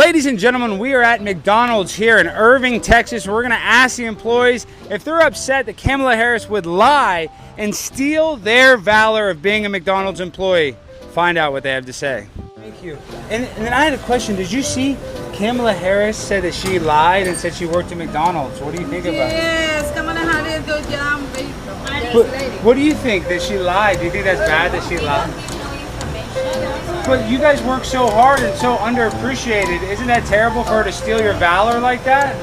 Ladies and gentlemen, we are at McDonald's here in Irving, Texas. We're going to ask the employees if they're upset that Kamala Harris would lie and steal their valor of being a McDonald's employee. Find out what they have to say. Thank you. And then I had a question. Did you see Kamala Harris said that she lied and said she worked at McDonald's? What do you think about it? Yes, Kamala Harris do job. What do you think, that she lied? Do you think that's bad that she lied? But you guys work so hard and so underappreciated. Isn't that terrible for her to steal your valor like that?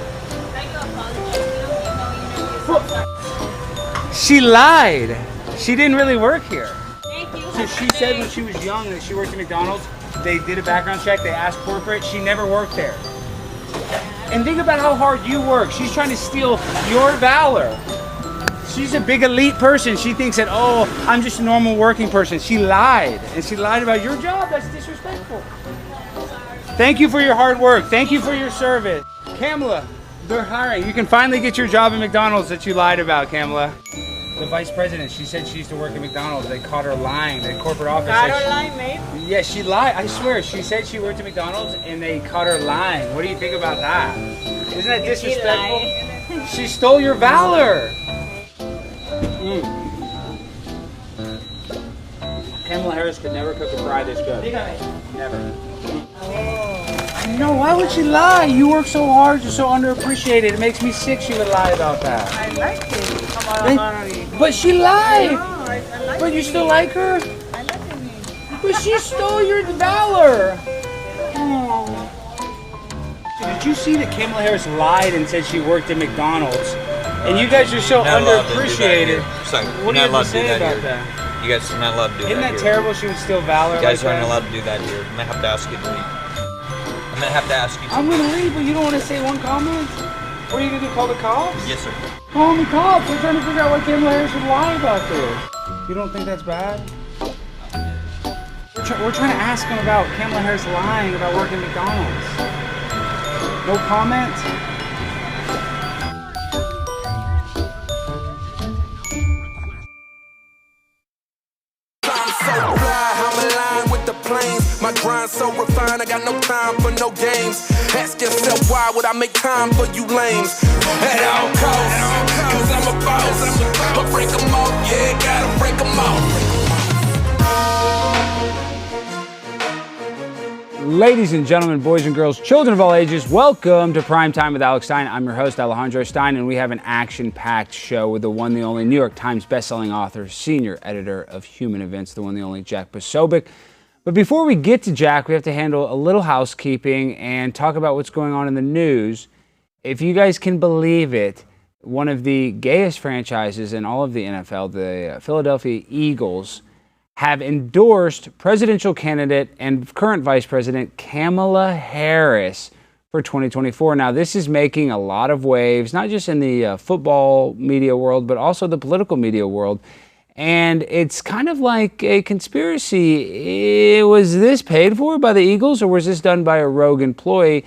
She lied. She didn't really work here. So she said when she was young that she worked at McDonald's. They did a background check. They asked corporate. She never worked there. And think about how hard you work. She's trying to steal your valor. She's a big elite person. She thinks that, oh, I'm just a normal working person. She lied. And she lied about your job. That's disrespectful. Thank you for your hard work. Thank you for your service. Kamala, they're hiring. You can finally get your job at McDonald's that you lied about, Kamala. The vice president, she said she used to work at McDonald's. They caught her lying. The corporate office. Caught her lying, mate? Yeah, she lied. I swear. She said she worked at McDonald's and they caught her lying. What do you think about that? Isn't that disrespectful? She stole your valor. Kamala Harris could never cook a fry this good. Never. I know. Why would she lie? You work so hard. You're so underappreciated. It makes me sick she would lie about that. I like it. But she lied. I like But you still like her? I like it. But she stole your valor. Oh. Did you see that Kamala Harris lied and said she worked at McDonald's? And you guys are so underappreciated. What do you have to say about that? You guys are not allowed to do that. Isn't that terrible? She would steal valor. You guys like aren't that? allowed to do that here. I'm gonna have to ask you to leave. I'm gonna have to ask you to I'm gonna leave, but you don't want to say one comment? What are you gonna do? Call the cops? Yes, sir. Call the cops. We're trying to figure out why Kamala Harris would lie about this. You don't think that's bad? We're trying to ask him about Kamala Harris lying about working at McDonald's. No comment? My grind so refined, I got no time for no games. Ask yourself, why would I make time for you lames? At all costs, cause I'm a boss. But break them off, yeah, gotta break them off. Ladies and gentlemen, boys and girls, children of all ages, welcome to Prime Time with Alex Stein. I'm your host, Alejandro Stein, and we have an action-packed show with the one, the only New York Times bestselling author, senior editor of Human Events, the one, the only Jack Posobiec. But before we get to Jack, we have to handle a little housekeeping and talk about what's going on in the news. If you guys can believe it, one of the gayest franchises in all of the NFL, the Philadelphia Eagles, have endorsed presidential candidate and current Vice President Kamala Harris for 2024. Now, this is making a lot of waves, not just in the football media world, but also the political media world. And it's kind of like a conspiracy. Was this paid for by the Eagles, or was this done by a rogue employee?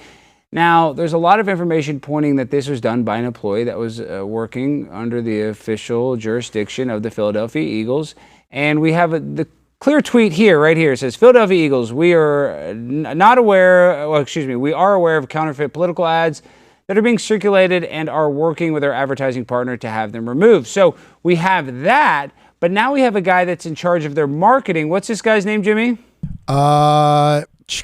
Now, there's a lot of information pointing that this was done by an employee that was working under the official jurisdiction of the Philadelphia Eagles. And we have the clear tweet here, right here. It says, Philadelphia Eagles, we are we are aware of counterfeit political ads that are being circulated and are working with our advertising partner to have them removed. So we have that. But now we have a guy that's in charge of their marketing. What's this guy's name, Jimmy?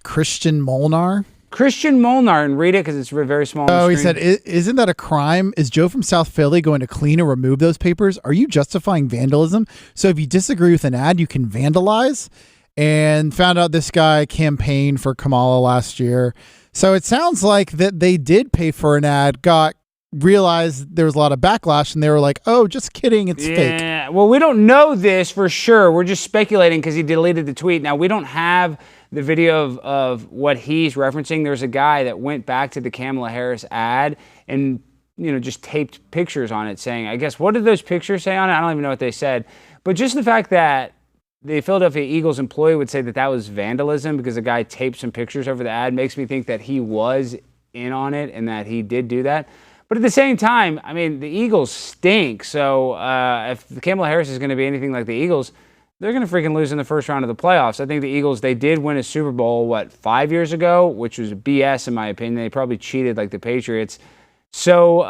Christian Molnar. Christian Molnar, and read it because it's very small. Oh, he said, isn't that a crime? Is Joe from South Philly going to clean or remove those papers? Are you justifying vandalism? So if you disagree with an ad, you can vandalize. And found out this guy campaigned for Kamala last year. So it sounds like that they did pay for an ad, realized there was a lot of backlash, and they were like, oh, just kidding, it's fake. Yeah, well, we don't know this for sure. We're just speculating because he deleted the tweet. Now, we don't have the video of what he's referencing. There's a guy that went back to the Kamala Harris ad and, just taped pictures on it saying, I guess, what did those pictures say on it? I don't even know what they said. But just the fact that the Philadelphia Eagles employee would say that that was vandalism because the guy taped some pictures over the ad makes me think that he was in on it and that he did do that. But at the same time, I mean, the Eagles stink. So if Kamala Harris is going to be anything like the Eagles, they're going to freaking lose in the first round of the playoffs. I think the Eagles, they did win a Super Bowl, 5 years ago, which was BS in my opinion. They probably cheated like the Patriots. So,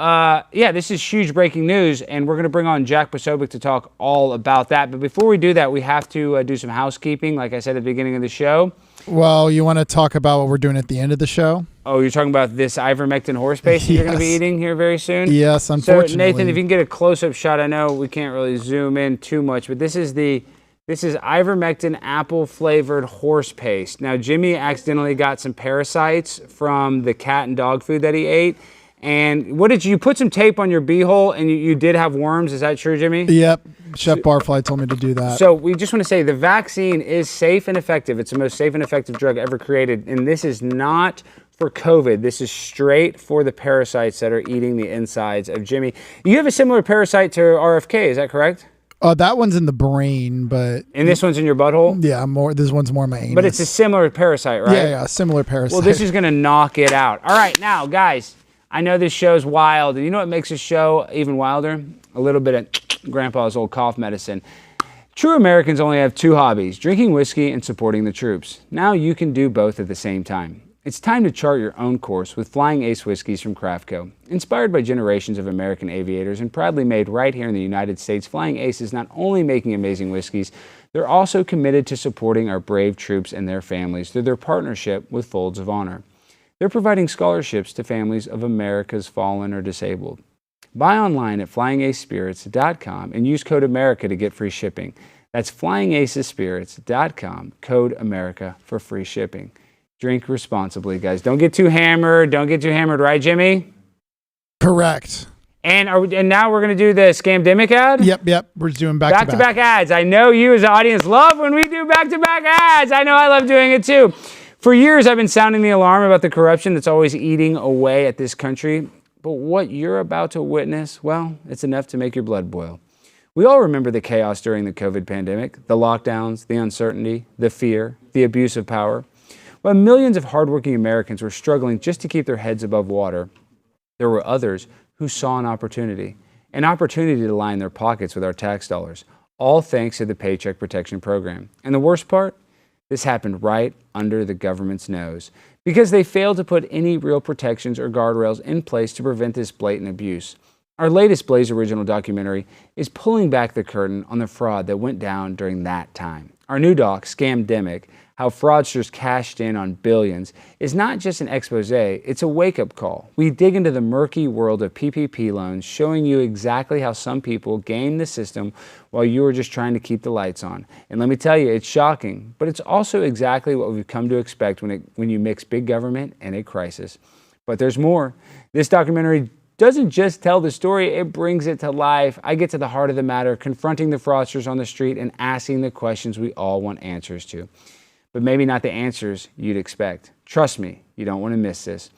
yeah, this is huge breaking news, and we're going to bring on Jack Posobiec to talk all about that. But before we do that, we have to do some housekeeping, like I said at the beginning of the show. Well, you want to talk about what we're doing at the end of the show? Oh, you're talking about this ivermectin horse paste that you're going to be eating here very soon? Yes, unfortunately. So, Nathan, if you can get a close-up shot, I know we can't really zoom in too much, but this is ivermectin apple-flavored horse paste. Now, Jimmy accidentally got some parasites from the cat and dog food that he ate. And what did you put some tape on your beehole and you did have worms? Is that true, Jimmy? Yep. Chef Barfly told me to do that. So we just want to say the vaccine is safe and effective. It's the most safe and effective drug ever created. And this is not for COVID. This is straight for the parasites that are eating the insides of Jimmy. You have a similar parasite to RFK, is that correct? That one's in the brain, but... And this one's in your butthole? Yeah, this one's more my anus. But it's a similar parasite, right? Yeah, similar parasite. Well, this is going to knock it out. All right, now, guys... I know this show's wild. You know what makes this show even wilder? A little bit of Grandpa's old cough medicine. True Americans only have two hobbies, drinking whiskey and supporting the troops. Now you can do both at the same time. It's time to chart your own course with Flying Ace whiskeys from CraftCo. Inspired by generations of American aviators and proudly made right here in the United States, Flying Ace is not only making amazing whiskeys, they're also committed to supporting our brave troops and their families through their partnership with Folds of Honor. They're providing scholarships to families of America's fallen or disabled. Buy online at flyingacespirits.com and use code America to get free shipping. That's flyingacespirits.com, code America for free shipping. Drink responsibly, guys. Don't get too hammered. Don't get too hammered, right, Jimmy? Correct. And now we're going to do the Scamdemic ad? Yep. We're just doing back-to-back ads. I know you as an audience love when we do back-to-back ads. I know I love doing it too. For years, I've been sounding the alarm about the corruption that's always eating away at this country. But what you're about to witness, well, it's enough to make your blood boil. We all remember the chaos during the COVID pandemic, the lockdowns, the uncertainty, the fear, the abuse of power. While millions of hardworking Americans were struggling just to keep their heads above water, there were others who saw an opportunity to line their pockets with our tax dollars, all thanks to the Paycheck Protection Program. And the worst part? This happened right under the government's nose because they failed to put any real protections or guardrails in place to prevent this blatant abuse. Our latest Blaze Original documentary is pulling back the curtain on the fraud that went down during that time. Our new doc, Scamdemic, How Fraudsters Cashed In on Billions, is not just an expose, it's a wake-up call. We dig into the murky world of PPP loans, showing you exactly how some people game the system while you are just trying to keep the lights on. And let me tell you, it's shocking, but it's also exactly what we've come to expect when you mix big government and a crisis. But there's more. This documentary doesn't just tell the story, it brings it to life. I get to the heart of the matter, confronting the fraudsters on the street and asking the questions we all want answers to. But maybe not the answers you'd expect. Trust me, you don't want to miss this.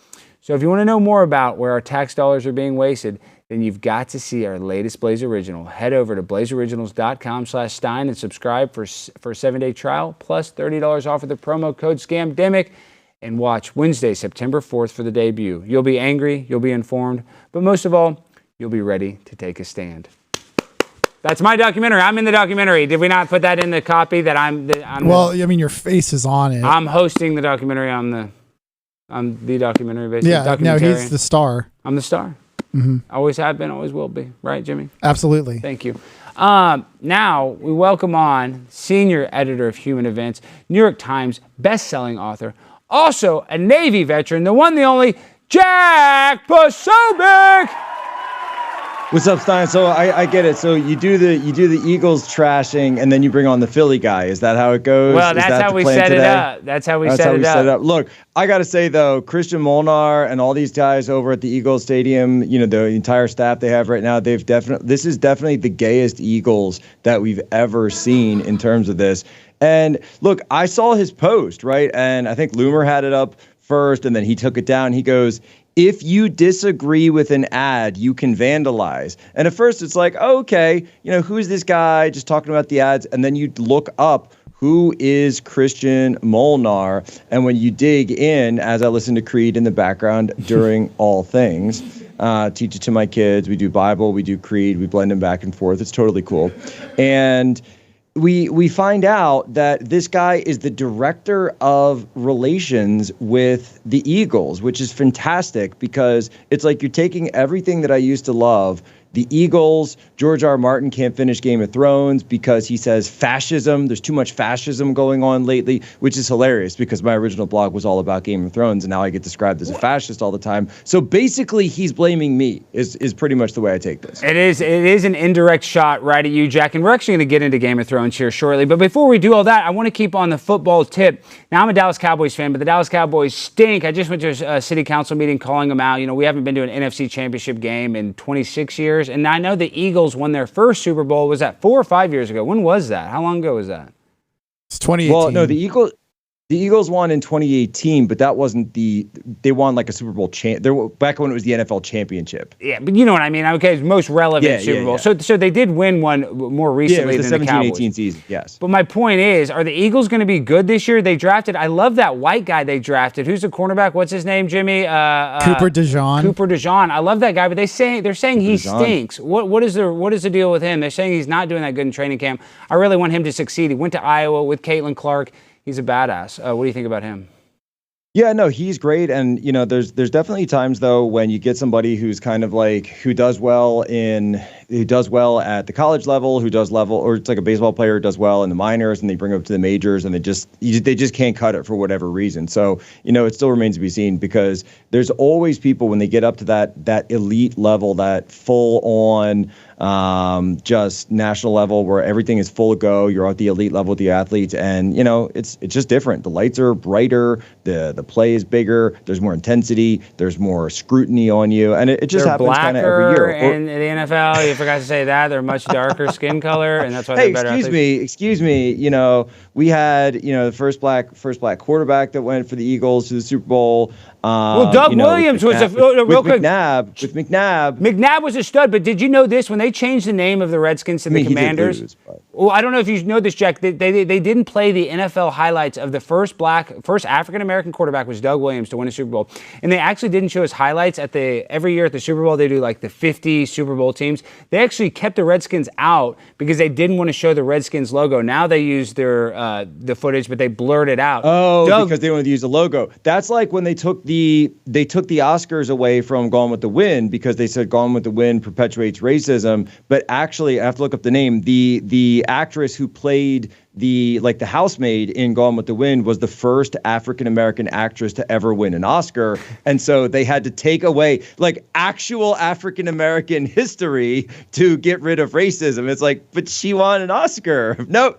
So if you want to know more about where our tax dollars are being wasted, then you've got to see our latest Blaze Original. Head over to blazeoriginals.com/Stein and subscribe for a 7-day trial, plus $30 off with the promo code Scamdemic. And watch Wednesday, September 4th for the debut. You'll be angry, you'll be informed, but most of all, you'll be ready to take a stand. That's my documentary. I'm in the documentary. Did we not put that in the copy that I'm well, I mean, your face is on it. I'm hosting the documentary. I'm the documentary, basically. Yeah, no, he's the star. I'm the star. Mm-hmm. Always have been, always will be. Right, Jimmy? Absolutely. Thank you. Now, we welcome on senior editor of Human Events, New York Times best-selling author, also a Navy veteran, the one, the only, Jack Posobiec. What's up, Stein? So I get it. So you do the Eagles trashing, and then you bring on the Philly guy. Is that how it goes? Well, that's how we set it up. That's how we set it up. Look, I got to say though, Christian Molnar and all these guys over at the Eagles Stadium, you know, the entire staff they have right now, this is definitely the gayest Eagles that we've ever seen in terms of this. And look, I saw his post, right? And I think Loomer had it up first, and then he took it down. He goes, if you disagree with an ad, you can vandalize. And at first it's like, oh, okay, you know, who's this guy just talking about the ads? And then you look up who is Christian Molnar. And when you dig in, as I listen to Creed in the background during all things, teach it to my kids. We do Bible, we do Creed, we blend them back and forth. It's totally cool. And we find out that this guy is the director of relations with the Eagles, which is fantastic because it's like you're taking everything that I used to love. The Eagles, George R. R. Martin can't finish Game of Thrones because he says fascism. There's too much fascism going on lately, which is hilarious because my original blog was all about Game of Thrones, and now I get described as a fascist all the time. So basically, he's blaming me is pretty much the way I take this. It is an indirect shot right at you, Jack, and we're actually going to get into Game of Thrones here shortly. But before we do all that, I want to keep on the football tip. Now, I'm a Dallas Cowboys fan, but the Dallas Cowboys stink. I just went to a city council meeting calling them out. You know, we haven't been to an NFC championship game in 26 years. And I know the Eagles won their first Super Bowl. Was that 4 or 5 years ago? When was that? How long ago was that? It's 2018. Well, no, the Eagles won in 2018, but that wasn't they won like a Super Bowl back when it was the NFL championship. Yeah, but you know what I mean. Okay, it's most relevant Super Bowl. Yeah. So they did win one more recently it was than the the Cowboys. 17-18 season, yes. But my point is, are the Eagles going to be good this year? They drafted, I love that white guy they drafted. Who's the cornerback? What's his name, Jimmy? Cooper DeJean. Cooper DeJean. I love that guy, but they're saying he stinks. What is the deal with him? They're saying he's not doing that good in training camp. I really want him to succeed. He went to Iowa with Caitlin Clark. He's a badass. What do you think about him? Yeah, no, he's great. And, you know, there's definitely times, though, when you get somebody who's kind of like who does well at the college level, or it's like a baseball player who does well in the minors, and they bring him up to the majors, and they just can't cut it for whatever reason. So, you know, it still remains to be seen because there's always people when they get up to that elite level, that full on just national level where everything is full go. You're at the elite level with the athletes, and you know it's just different. The lights are brighter, the play is bigger, there's more intensity, there's more scrutiny on you, and it just happens kind of every year. And in the NFL, you forgot to say that they're much darker skin color, and that's why they're better. Excuse me. You know, we had the first black quarterback that went for the Eagles to the Super Bowl. Well, Doug Williams was real quick. With McNabb. McNabb was a stud, but did you know this? When they changed the name of the Redskins to the Commanders, well, I don't know if you know this, Jack. They didn't play the NFL highlights of the first African American quarterback was Doug Williams to win a Super Bowl, and they actually didn't show his highlights every year at the Super Bowl. They do like the 50 Super Bowl teams. They actually kept the Redskins out because they didn't want to show the Redskins logo. Now they use the footage, but they blurred it out. Oh, because they wanted to use the logo. That's like when they took the Oscars away from Gone with the Wind because they said Gone with the Wind perpetuates racism. But actually, I have to look up the name. The actress who played the housemaid in Gone with the Wind was the first African American actress to ever win an Oscar, and so they had to take away like actual African American history to get rid of racism. It's like, but she won an Oscar. No,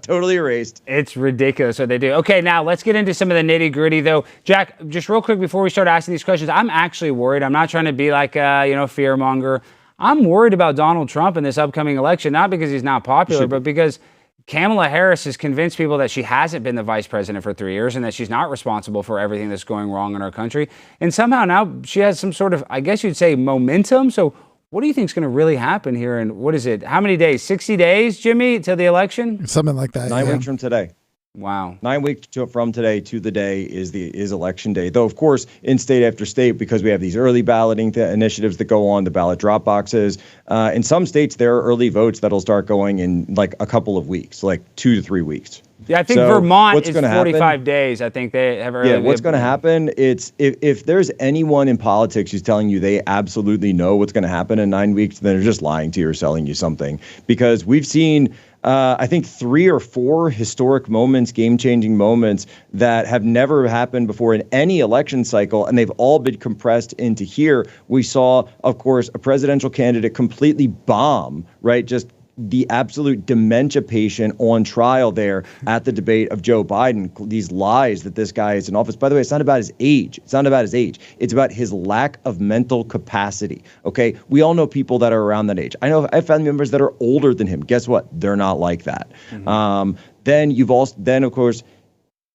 totally erased. It's ridiculous what they do. Okay, now let's get into some of the nitty gritty though. Jack, just real quick before we start asking these questions, I'm actually worried. I'm not trying to be like fear monger. I'm worried about Donald Trump in this upcoming election, not because he's not popular, but because Kamala Harris has convinced people that she hasn't been the vice president for 3 years and that she's not responsible for everything that's going wrong in our country. And somehow now she has some sort of, I guess you'd say, momentum. So what do you think is going to really happen here? And what is it? How many days? 60 days, Jimmy, till the election? Something like that. 9 weeks from today. Wow. 9 weeks from today to the day is election day. Though, of course, in state after state, because we have these early balloting initiatives that go on, the ballot drop boxes. In some states, there are early votes that'll start going in like a couple of weeks, like 2 to 3 weeks. Yeah, I think Vermont is 45 days. I think they have early. Yeah, what's going to happen? It's if there's anyone in politics who's telling you they absolutely know what's going to happen in 9 weeks, then they're just lying to you or selling you something. Because we've seen I think 3 or 4 historic moments, game-changing moments that have never happened before in any election cycle, and they've all been compressed into here. We saw, of course, a presidential candidate completely bomb, right? Just the absolute dementia patient on trial there at the debate of Joe Biden. These lies that this guy is in office. By the way, it's not about his age. It's It's about his lack of mental capacity. Okay. We all know people that are around that age. I know I have family members that are older than him. Guess what? They're not like that. Mm-hmm. Then of course,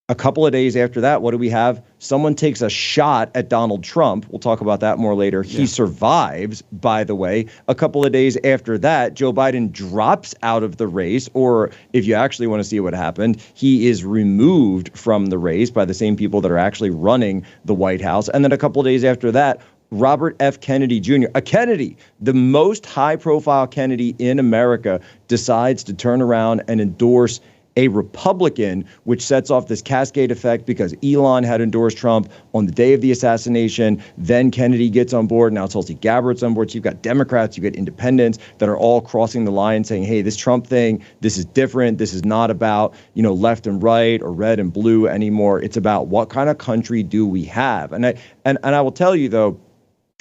a couple of days after that, what do we have? Someone takes a shot at Donald Trump. We'll talk about that more later. Yeah. He survives, by the way. A couple of days after that, Joe Biden drops out of the race, or if you actually want to see what happened, he is removed from the race by the same people that are actually running the White House. And then a couple of days after that, Robert F. Kennedy Jr., a Kennedy, the most high-profile Kennedy in America, decides to turn around and endorse a Republican, which sets off this cascade effect because Elon had endorsed Trump on the day of the assassination. Then Kennedy gets on board. Now Tulsi Gabbard's on board. So you've got Democrats, you've got independents that are all crossing the line saying, hey, this Trump thing, this is different. This is not about, left and right or red and blue anymore. It's about what kind of country do we have? And I will tell you, though,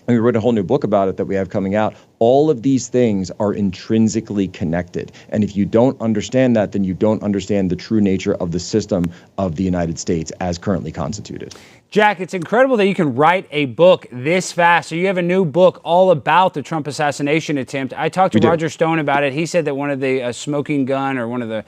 and we wrote a whole new book about it that we have coming out. All of these things are intrinsically connected. And if you don't understand that, then you don't understand the true nature of the system of the United States as currently constituted. Jack, it's incredible that you can write a book this fast. So you have a new book all about the Trump assassination attempt. I talked to Roger Stone about it. He said that one of the smoking gun or one of the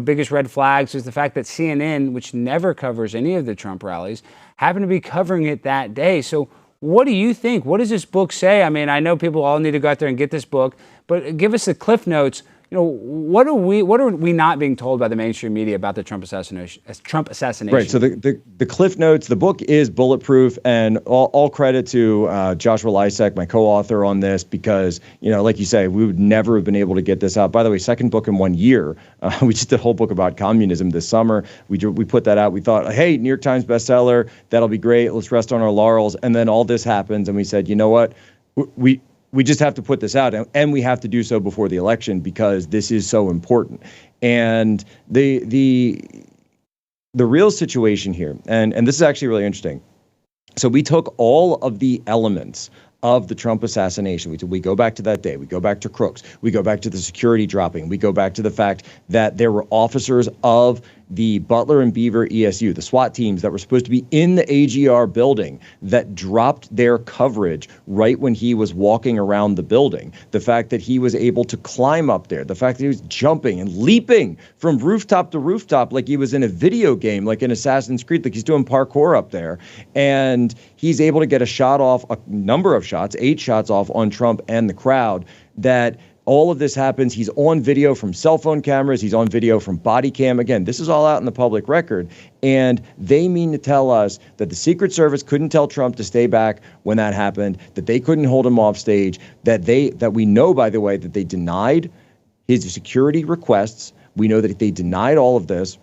biggest red flags is the fact that CNN, which never covers any of the Trump rallies, happened to be covering it that day. So what do you think? What does this book say? I mean, I know people all need to go out there and get this book, but give us the cliff notes. What are we not being told by the mainstream media about the Trump assassination? Right. So the cliff notes, the book is bulletproof, and all credit to Joshua Lysek, my co-author on this, because like you say, we would never have been able to get this out. By the way, second book in 1 year. We just did a whole book about communism this summer. We put that out. We thought, hey, New York Times bestseller, that'll be great. Let's rest on our laurels. And then all this happens, and we said, you know what? We just have to put this out, and we have to do so before the election because this is so important. And the real situation here, and this is actually really interesting. So we took all of the elements of the Trump assassination. We go back to that day. We go back to crooks. We go back to the security dropping. We go back to the fact that there were officers of the Butler and Beaver ESU, the SWAT teams that were supposed to be in the AGR building, that dropped their coverage right when he was walking around the building. The fact that he was able to climb up there, the fact that he was jumping and leaping from rooftop to rooftop like he was in a video game, like in Assassin's Creed, like he's doing parkour up there. And he's able to get a shot off, a number of shots, 8 shots off on Trump and the crowd. That all of this happens. He's on video from cell phone cameras. He's on video from body cam. Again, this is all out in the public record. And they mean to tell us that the Secret Service couldn't tell Trump to stay back when that happened, that they couldn't hold him off stage, that we know, by the way, that they denied his security requests. We know that they denied all of this.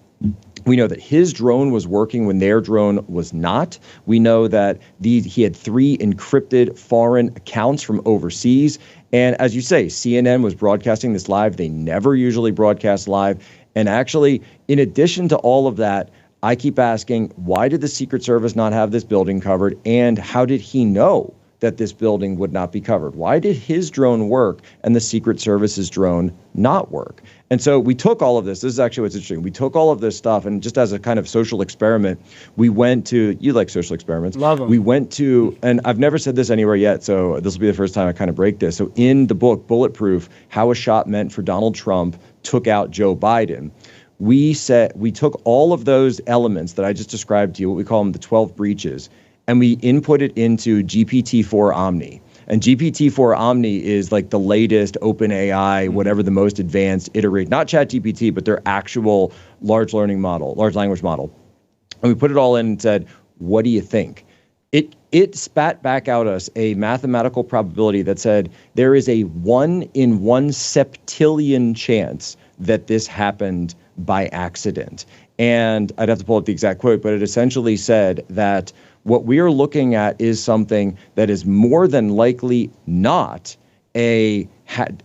We know that his drone was working when their drone was not. We know that he had 3 encrypted foreign accounts from overseas. And as you say, CNN was broadcasting this live. They never usually broadcast live. And actually, in addition to all of that, I keep asking, why did the Secret Service not have this building covered? And how did he know that this building would not be covered? Why did his drone work and the Secret Service's drone not work? And so we took all of this. This is actually what's interesting. We took all of this stuff, and just as a kind of social experiment, we went to, you like social experiments. Love them. We went to, and I've never said this anywhere yet, so this will be the first time I kind of break this. So in the book, Bulletproof, How a Shot Meant for Donald Trump Took Out Joe Biden, we took all of those elements that I just described to you, what we call them the 12 breaches, and we input it into GPT-4 Omni. And GPT-4 Omni is like the latest OpenAI, whatever the most advanced iterate, not ChatGPT, but their actual large language model. And we put it all in and said, what do you think? It spat back out us a mathematical probability that said there is a 1 in 1 septillion chance that this happened by accident. And I'd have to pull up the exact quote, but it essentially said that what we are looking at is something that is more than likely not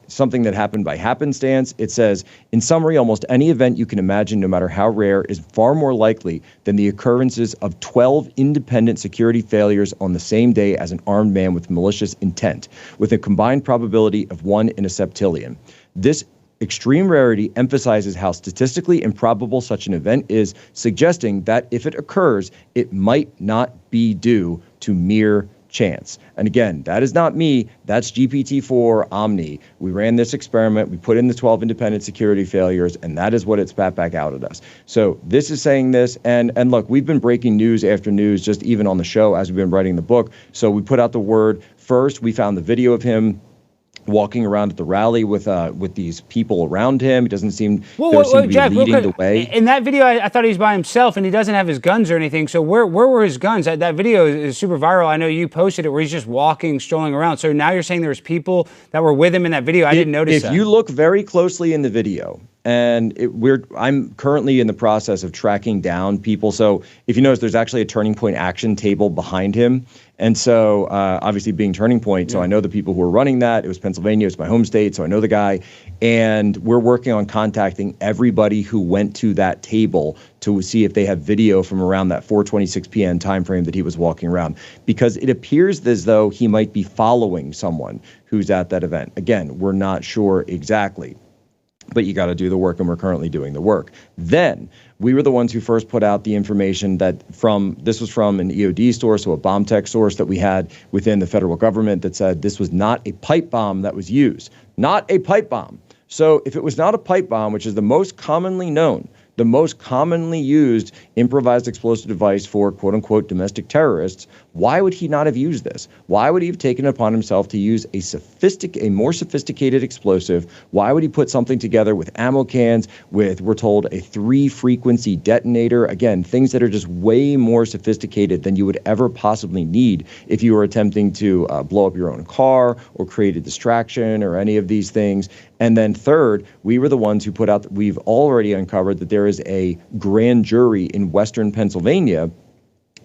something that happened by happenstance. It says, in summary, almost any event you can imagine, no matter how rare, is far more likely than the occurrences of 12 independent security failures on the same day as an armed man with malicious intent, with a combined probability of 1 in a septillion. This extreme rarity emphasizes how statistically improbable such an event is, suggesting that if it occurs, it might not be due to mere chance. And again, that is not me. That's GPT-4 Omni. We ran this experiment. We put in the 12 independent security failures, and that is what it spat back out at us. So this is saying this. And look, we've been breaking news after news, just even on the show as we've been writing the book. So we put out the word first. We found the video of him walking around at the rally with these people around him. He doesn't seem Well, to be Jack, leading the way. In that video, I thought he was by himself, and he doesn't have his guns or anything. So where were his guns? That video is super viral. I know you posted it where he's just walking, strolling around. So now you're saying there's people that were with him in that video. I didn't notice that. If you look very closely in the video, and I'm currently in the process of tracking down people. So if you notice, there's actually a Turning Point action table behind him. And so obviously being Turning Point, so I know the people who are running that. It was Pennsylvania, it's my home state, so I know the guy. And we're working on contacting everybody who went to that table to see if they have video from around that 4:26 p.m. timeframe that he was walking around. Because it appears as though he might be following someone who's at that event. Again, we're not sure exactly. But you got to do the work, and we're currently doing the work. Then we were the ones who first put out the information this was from an EOD source, so a bomb tech source that we had within the federal government that said this was not a pipe bomb that was used. Not a pipe bomb. So if it was not a pipe bomb, which is the most commonly known, the most commonly used improvised explosive device for quote unquote domestic terrorists, why would he not have used this? Why would he have taken it upon himself to use a more sophisticated explosive? Why would he put something together with ammo cans, with, we're told, a 3-frequency detonator? Again, things that are just way more sophisticated than you would ever possibly need if you were attempting to blow up your own car or create a distraction or any of these things. And then third, we were the ones who we've already uncovered that there is a grand jury in Western Pennsylvania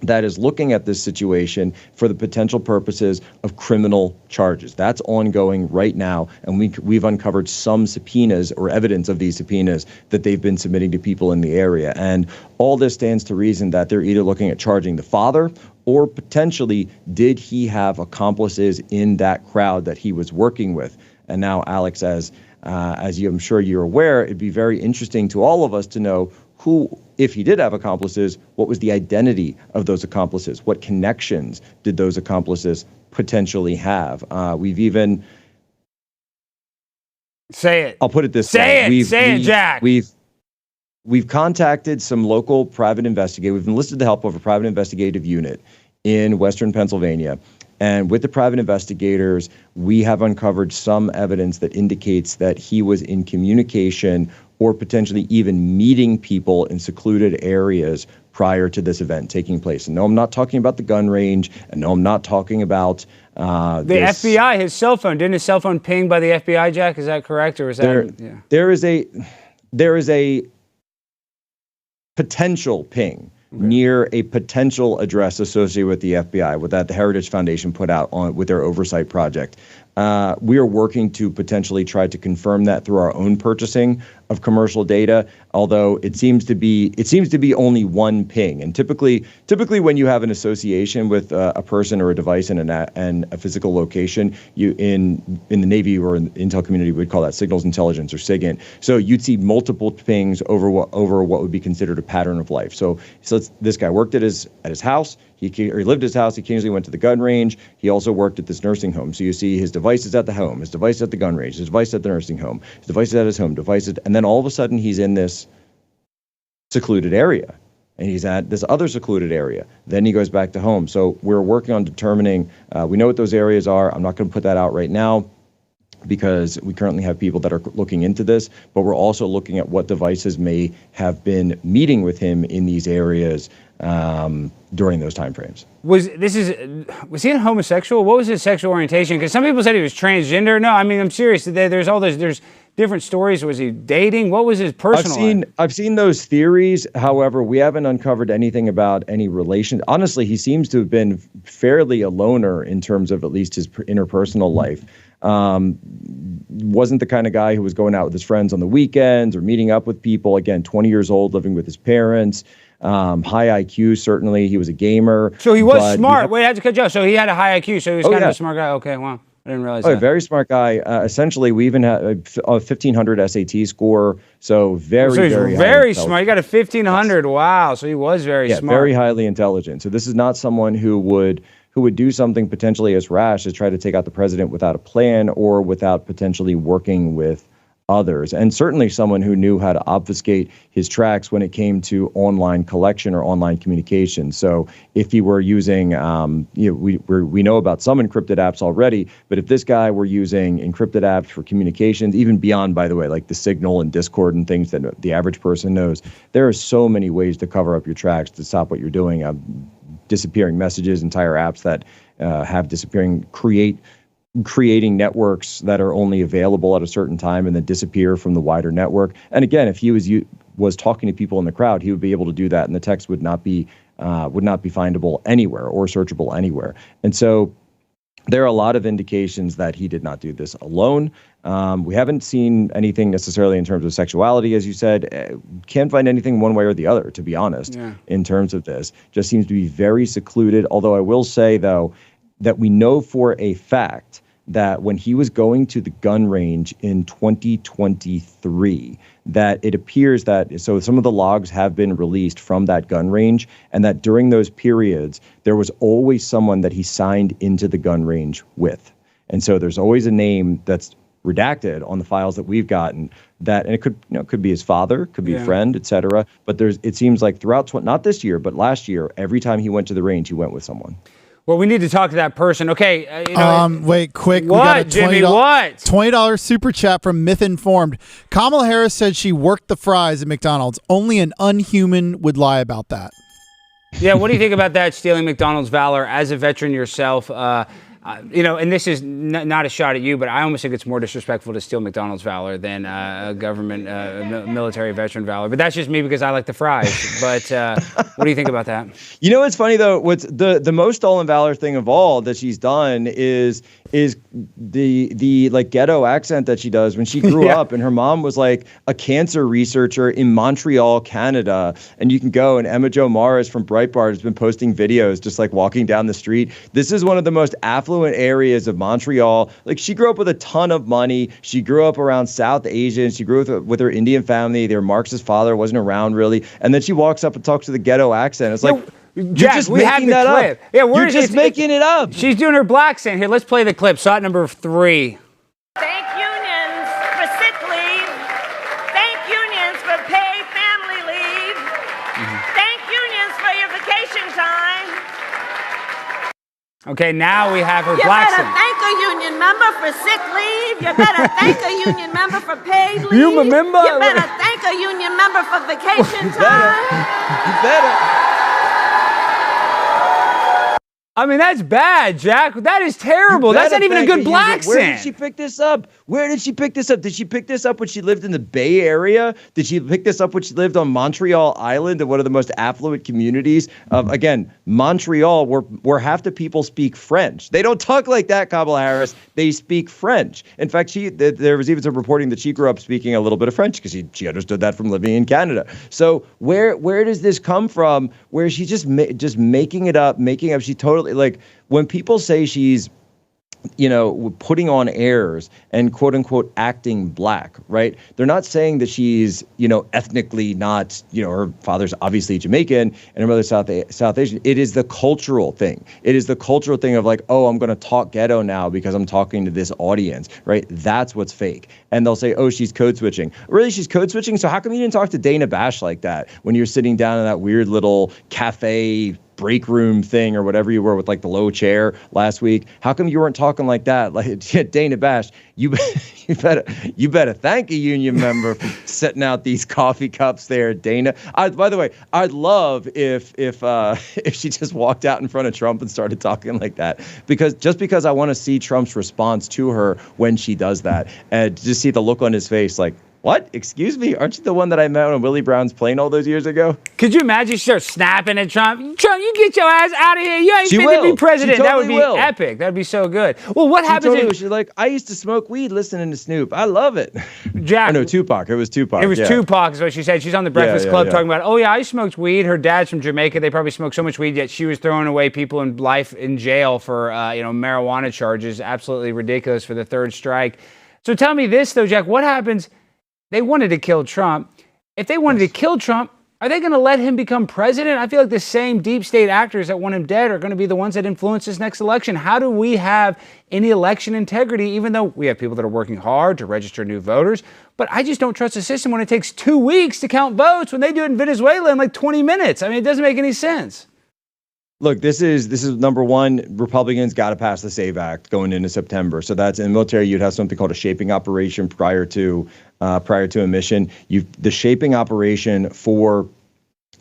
that is looking at this situation for the potential purposes of criminal charges. That's ongoing right now, and we've uncovered some subpoenas or evidence of these subpoenas that they've been submitting to people in the area. And all this stands to reason that they're either looking at charging the father or potentially did he have accomplices in that crowd that he was working with. And now, Alex, as I'm sure you're aware, it'd be very interesting to all of us to know who, if he did have accomplices, what was the identity of those accomplices? What connections did those accomplices potentially have? We've even... Say it. I'll put it this way. Say it, Jack. We've contacted some local private investigators. We've enlisted the help of a private investigative unit in Western Pennsylvania. And with the private investigators, we have uncovered some evidence that indicates that he was in communication or potentially even meeting people in secluded areas prior to this event taking place. And no, I'm not talking about the gun range, and no, I'm not talking about the FBI, his cell phone. Didn't his cell phone ping by the FBI, Jack? Is that correct, or is that... There is a potential ping near a potential address associated with the FBI, with that the Heritage Foundation put out with their oversight project. We are working to potentially try to confirm that through our own purchasing of commercial data, although it seems to be only one ping. And typically when you have an association with a person or a device in a physical location, you in the Navy or in the intel community we'd call that signals intelligence or SIGINT. So you'd see multiple pings over what would be considered a pattern of life. So this guy worked at his house. He lived at his house. He occasionally went to the gun range. He also worked at this nursing home. So you see his devices at the home, his device at the gun range, his device at the nursing home, his devices at his home, and then all of a sudden he's in this secluded area, and he's at this other secluded area. Then he goes back to home. So we're working on determining, we know what those areas are. I'm not going to put that out right now because we currently have people that are looking into this, but we're also looking at what devices may have been meeting with him in these areas during those timeframes. Was he a homosexual? What was his sexual orientation? Because some people said he was transgender. No, I mean, I'm serious. There's different stories. Was he dating? What was his personal life? I've seen those theories. However, we haven't uncovered anything about any relation. Honestly, he seems to have been fairly a loner in terms of at least his interpersonal life. Wasn't the kind of guy who was going out with his friends on the weekends or meeting up with people. Again, 20 years old, living with his parents. High IQ, certainly. He was a gamer. So he was smart. Wait, I had to cut you off. So he had a high IQ, so he was kind of a smart guy. Okay, wow. I didn't realize that. A very smart guy. Essentially, we even had a 1,500 SAT score, so very smart. You got a 1,500. Wow. So he was very smart. Very highly intelligent. So this is not someone who would do something potentially as rash as try to take out the president without a plan or without potentially working with others, and certainly someone who knew how to obfuscate his tracks when it came to online collection or online communication. So if he were using, we know about some encrypted apps already, but if this guy were using encrypted apps for communications, even beyond, by the way, like the Signal and Discord and things that the average person knows, there are so many ways to cover up your tracks to stop what you're doing. Disappearing messages, entire apps that have disappearing, creating networks that are only available at a certain time and then disappear from the wider network. And again, if he was talking to people in the crowd, he would be able to do that, and the text would not be findable anywhere or searchable anywhere. And so there are a lot of indications that he did not do this alone. We haven't seen anything necessarily in terms of sexuality, as you said. Can't find anything one way or the other, to be honest, in terms of this. Just seems to be very secluded. Although I will say, though, that we know for a fact that when he was going to the gun range in 2023, that it appears that, so some of the logs have been released from that gun range, and that during those periods, there was always someone that he signed into the gun range with. And so there's always a name that's redacted on the files that we've gotten, that, and it could be his father, could be a friend, etc. But it seems like throughout, not this year, but last year, every time he went to the range, he went with someone. Well, we need to talk to that person. Okay. Wait, quick. What, we got a Jimmy? What? $20 super chat from Myth Informed. Kamala Harris said she worked the fries at McDonald's. Only an unhuman would lie about that. Yeah, what do you think about that, stealing McDonald's valor as a veteran yourself? And this is not a shot at you, but I almost think it's more disrespectful to steal McDonald's valor than a government, military veteran valor. But that's just me because I like the fries. But what do you think about that? You know, it's funny though. What's the most stolen valor thing of all that she's done is the like ghetto accent that she does when she grew up, and her mom was like a cancer researcher in Montreal, Canada. And you can go, and Emma Jo Morris from Breitbart has been posting videos just like walking down the street. This is one of the most affluent areas of Montreal. Like, she grew up with a ton of money. She grew up around South Asia, and she grew up with her Indian family. Their Marxist father wasn't around really. And then she walks up and talks to the ghetto accent. It's like, Jack, just we have the that clip. Up. Yeah, you're just making it up. She's doing her black accent. Here, let's play the clip. Shot number 3. Thank unions for sick leave. Thank unions for paid family leave. Thank unions for your vacation time. Okay, now we have her You black better accent. thank a union member for sick leave. You better thank a union member for paid leave. You remember? You better thank a union member for vacation time. You better. I mean, that's bad, Jack. That is terrible. That's not even a good black accent. Where did she pick this up? Did she pick this up when she lived in the Bay Area? Did she pick this up when she lived on Montreal Island, in one of the most affluent communities of, again, Montreal, where half the people speak French? They don't talk like that, Kamala Harris. They speak French. In fact, there was even some reporting that she grew up speaking a little bit of French because she understood that from living in Canada. So where does this come from? Where she's just making it up, She totally, like, when people say she's, putting on airs and quote unquote acting black, right? They're not saying that she's, ethnically not, her father's obviously Jamaican and her mother's South Asian. It is the cultural thing. It is the cultural thing of like, oh, I'm going to talk ghetto now because I'm talking to this audience, right? That's what's fake. And they'll say, oh, she's code switching. Really, she's code switching? So how come you didn't talk to Dana Bash like that when you're sitting down in that weird little cafe break room thing or whatever you were with like the low chair last week? How come you weren't talking like that? Like, Dana Bash, you better thank a union member for setting out these coffee cups there, Dana. By the way, I'd love if she just walked out in front of Trump and started talking like that, because I want to see Trump's response to her when she does that, and just see the look on his face like, what? Excuse me? Aren't you the one that I met on Willie Brown's plane all those years ago? Could you imagine she starts snapping at Trump? Trump, you get your ass out of here. You ain't fit to be president. That would be epic. That would be so good. Well, what happens? She's like, I used to smoke weed listening to Snoop. I love it. Jack. Oh, no, Tupac. It was Tupac. It was Tupac is what she said. She's on the Breakfast Club talking about, oh, yeah, I smoked weed. Her dad's from Jamaica. They probably smoked so much weed, yet she was throwing away people in life in jail for, marijuana charges. Absolutely ridiculous for the third strike. So tell me this, though, Jack. What happens? They wanted to kill Trump. If they wanted to kill Trump, Are they going to let him become president? I feel like the same deep state actors that want him dead are going to be the ones that influence this next election. How do we have any election integrity, even though we have people that are working hard to register new voters? But I just don't trust the system when it takes 2 weeks to count votes when they do it in Venezuela in like 20 minutes. I mean, it doesn't make any sense. Look, this is number one. Republicans got to pass the SAVE Act going into September. So that's in the military. You'd have something called a shaping operation prior to a mission. The shaping operation for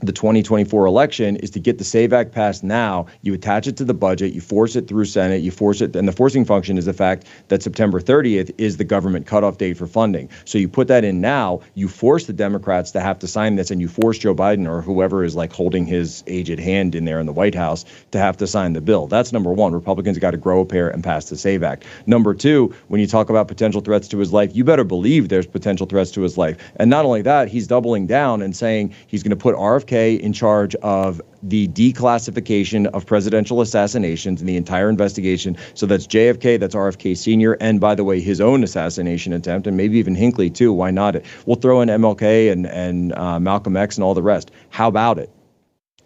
the 2024 election is to get the SAVE Act passed now. You attach it to the budget, you force it through Senate, you force it, and the forcing function is the fact that September 30th is the government cutoff date for funding. So you put that in now, you force the Democrats to have to sign this, and you force Joe Biden or whoever is like holding his aged hand in there in the White House to have to sign the bill. That's number one. Republicans got to grow a pair and pass the SAVE Act. Number two, when you talk about potential threats to his life, you better believe there's potential threats to his life. And not only that, he's doubling down and saying he's going to put RFK in charge of the declassification of presidential assassinations and the entire investigation. So that's JFK, that's RFK Sr., and by the way, his own assassination attempt, and maybe even Hinckley too. Why not? We'll throw in MLK and Malcolm X and all the rest. How about it?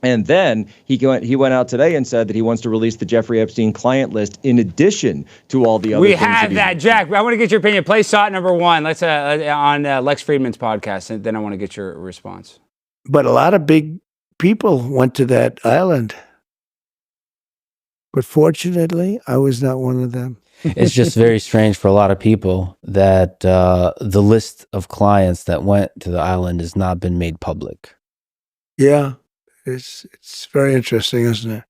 And then he went out today and said that he wants to release the Jeffrey Epstein client list in addition to all the other things. We have that, Jack. I want to get your opinion. Play SOT number one. Let's on Lex Fridman's podcast, and then I want to get your response. But a lot of big people went to that island. But fortunately, I was not one of them. It's just very strange for a lot of people that the list of clients that went to the island has not been made public. Yeah, it's very interesting, isn't it?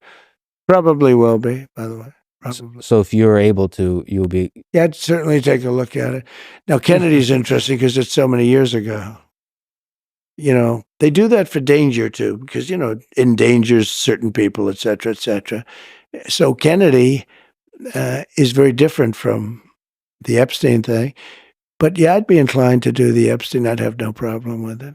Probably will be, by the way. Probably. So if you're able to, you'll be... Yeah, I'd certainly take a look at it. Now, Kennedy's interesting because it's so many years ago. You know, they do that for danger too, because, you know, endangers certain people, et cetera, et cetera. So Kennedy is very different from the Epstein thing. But yeah, I'd be inclined to do the Epstein. I'd have no problem with it.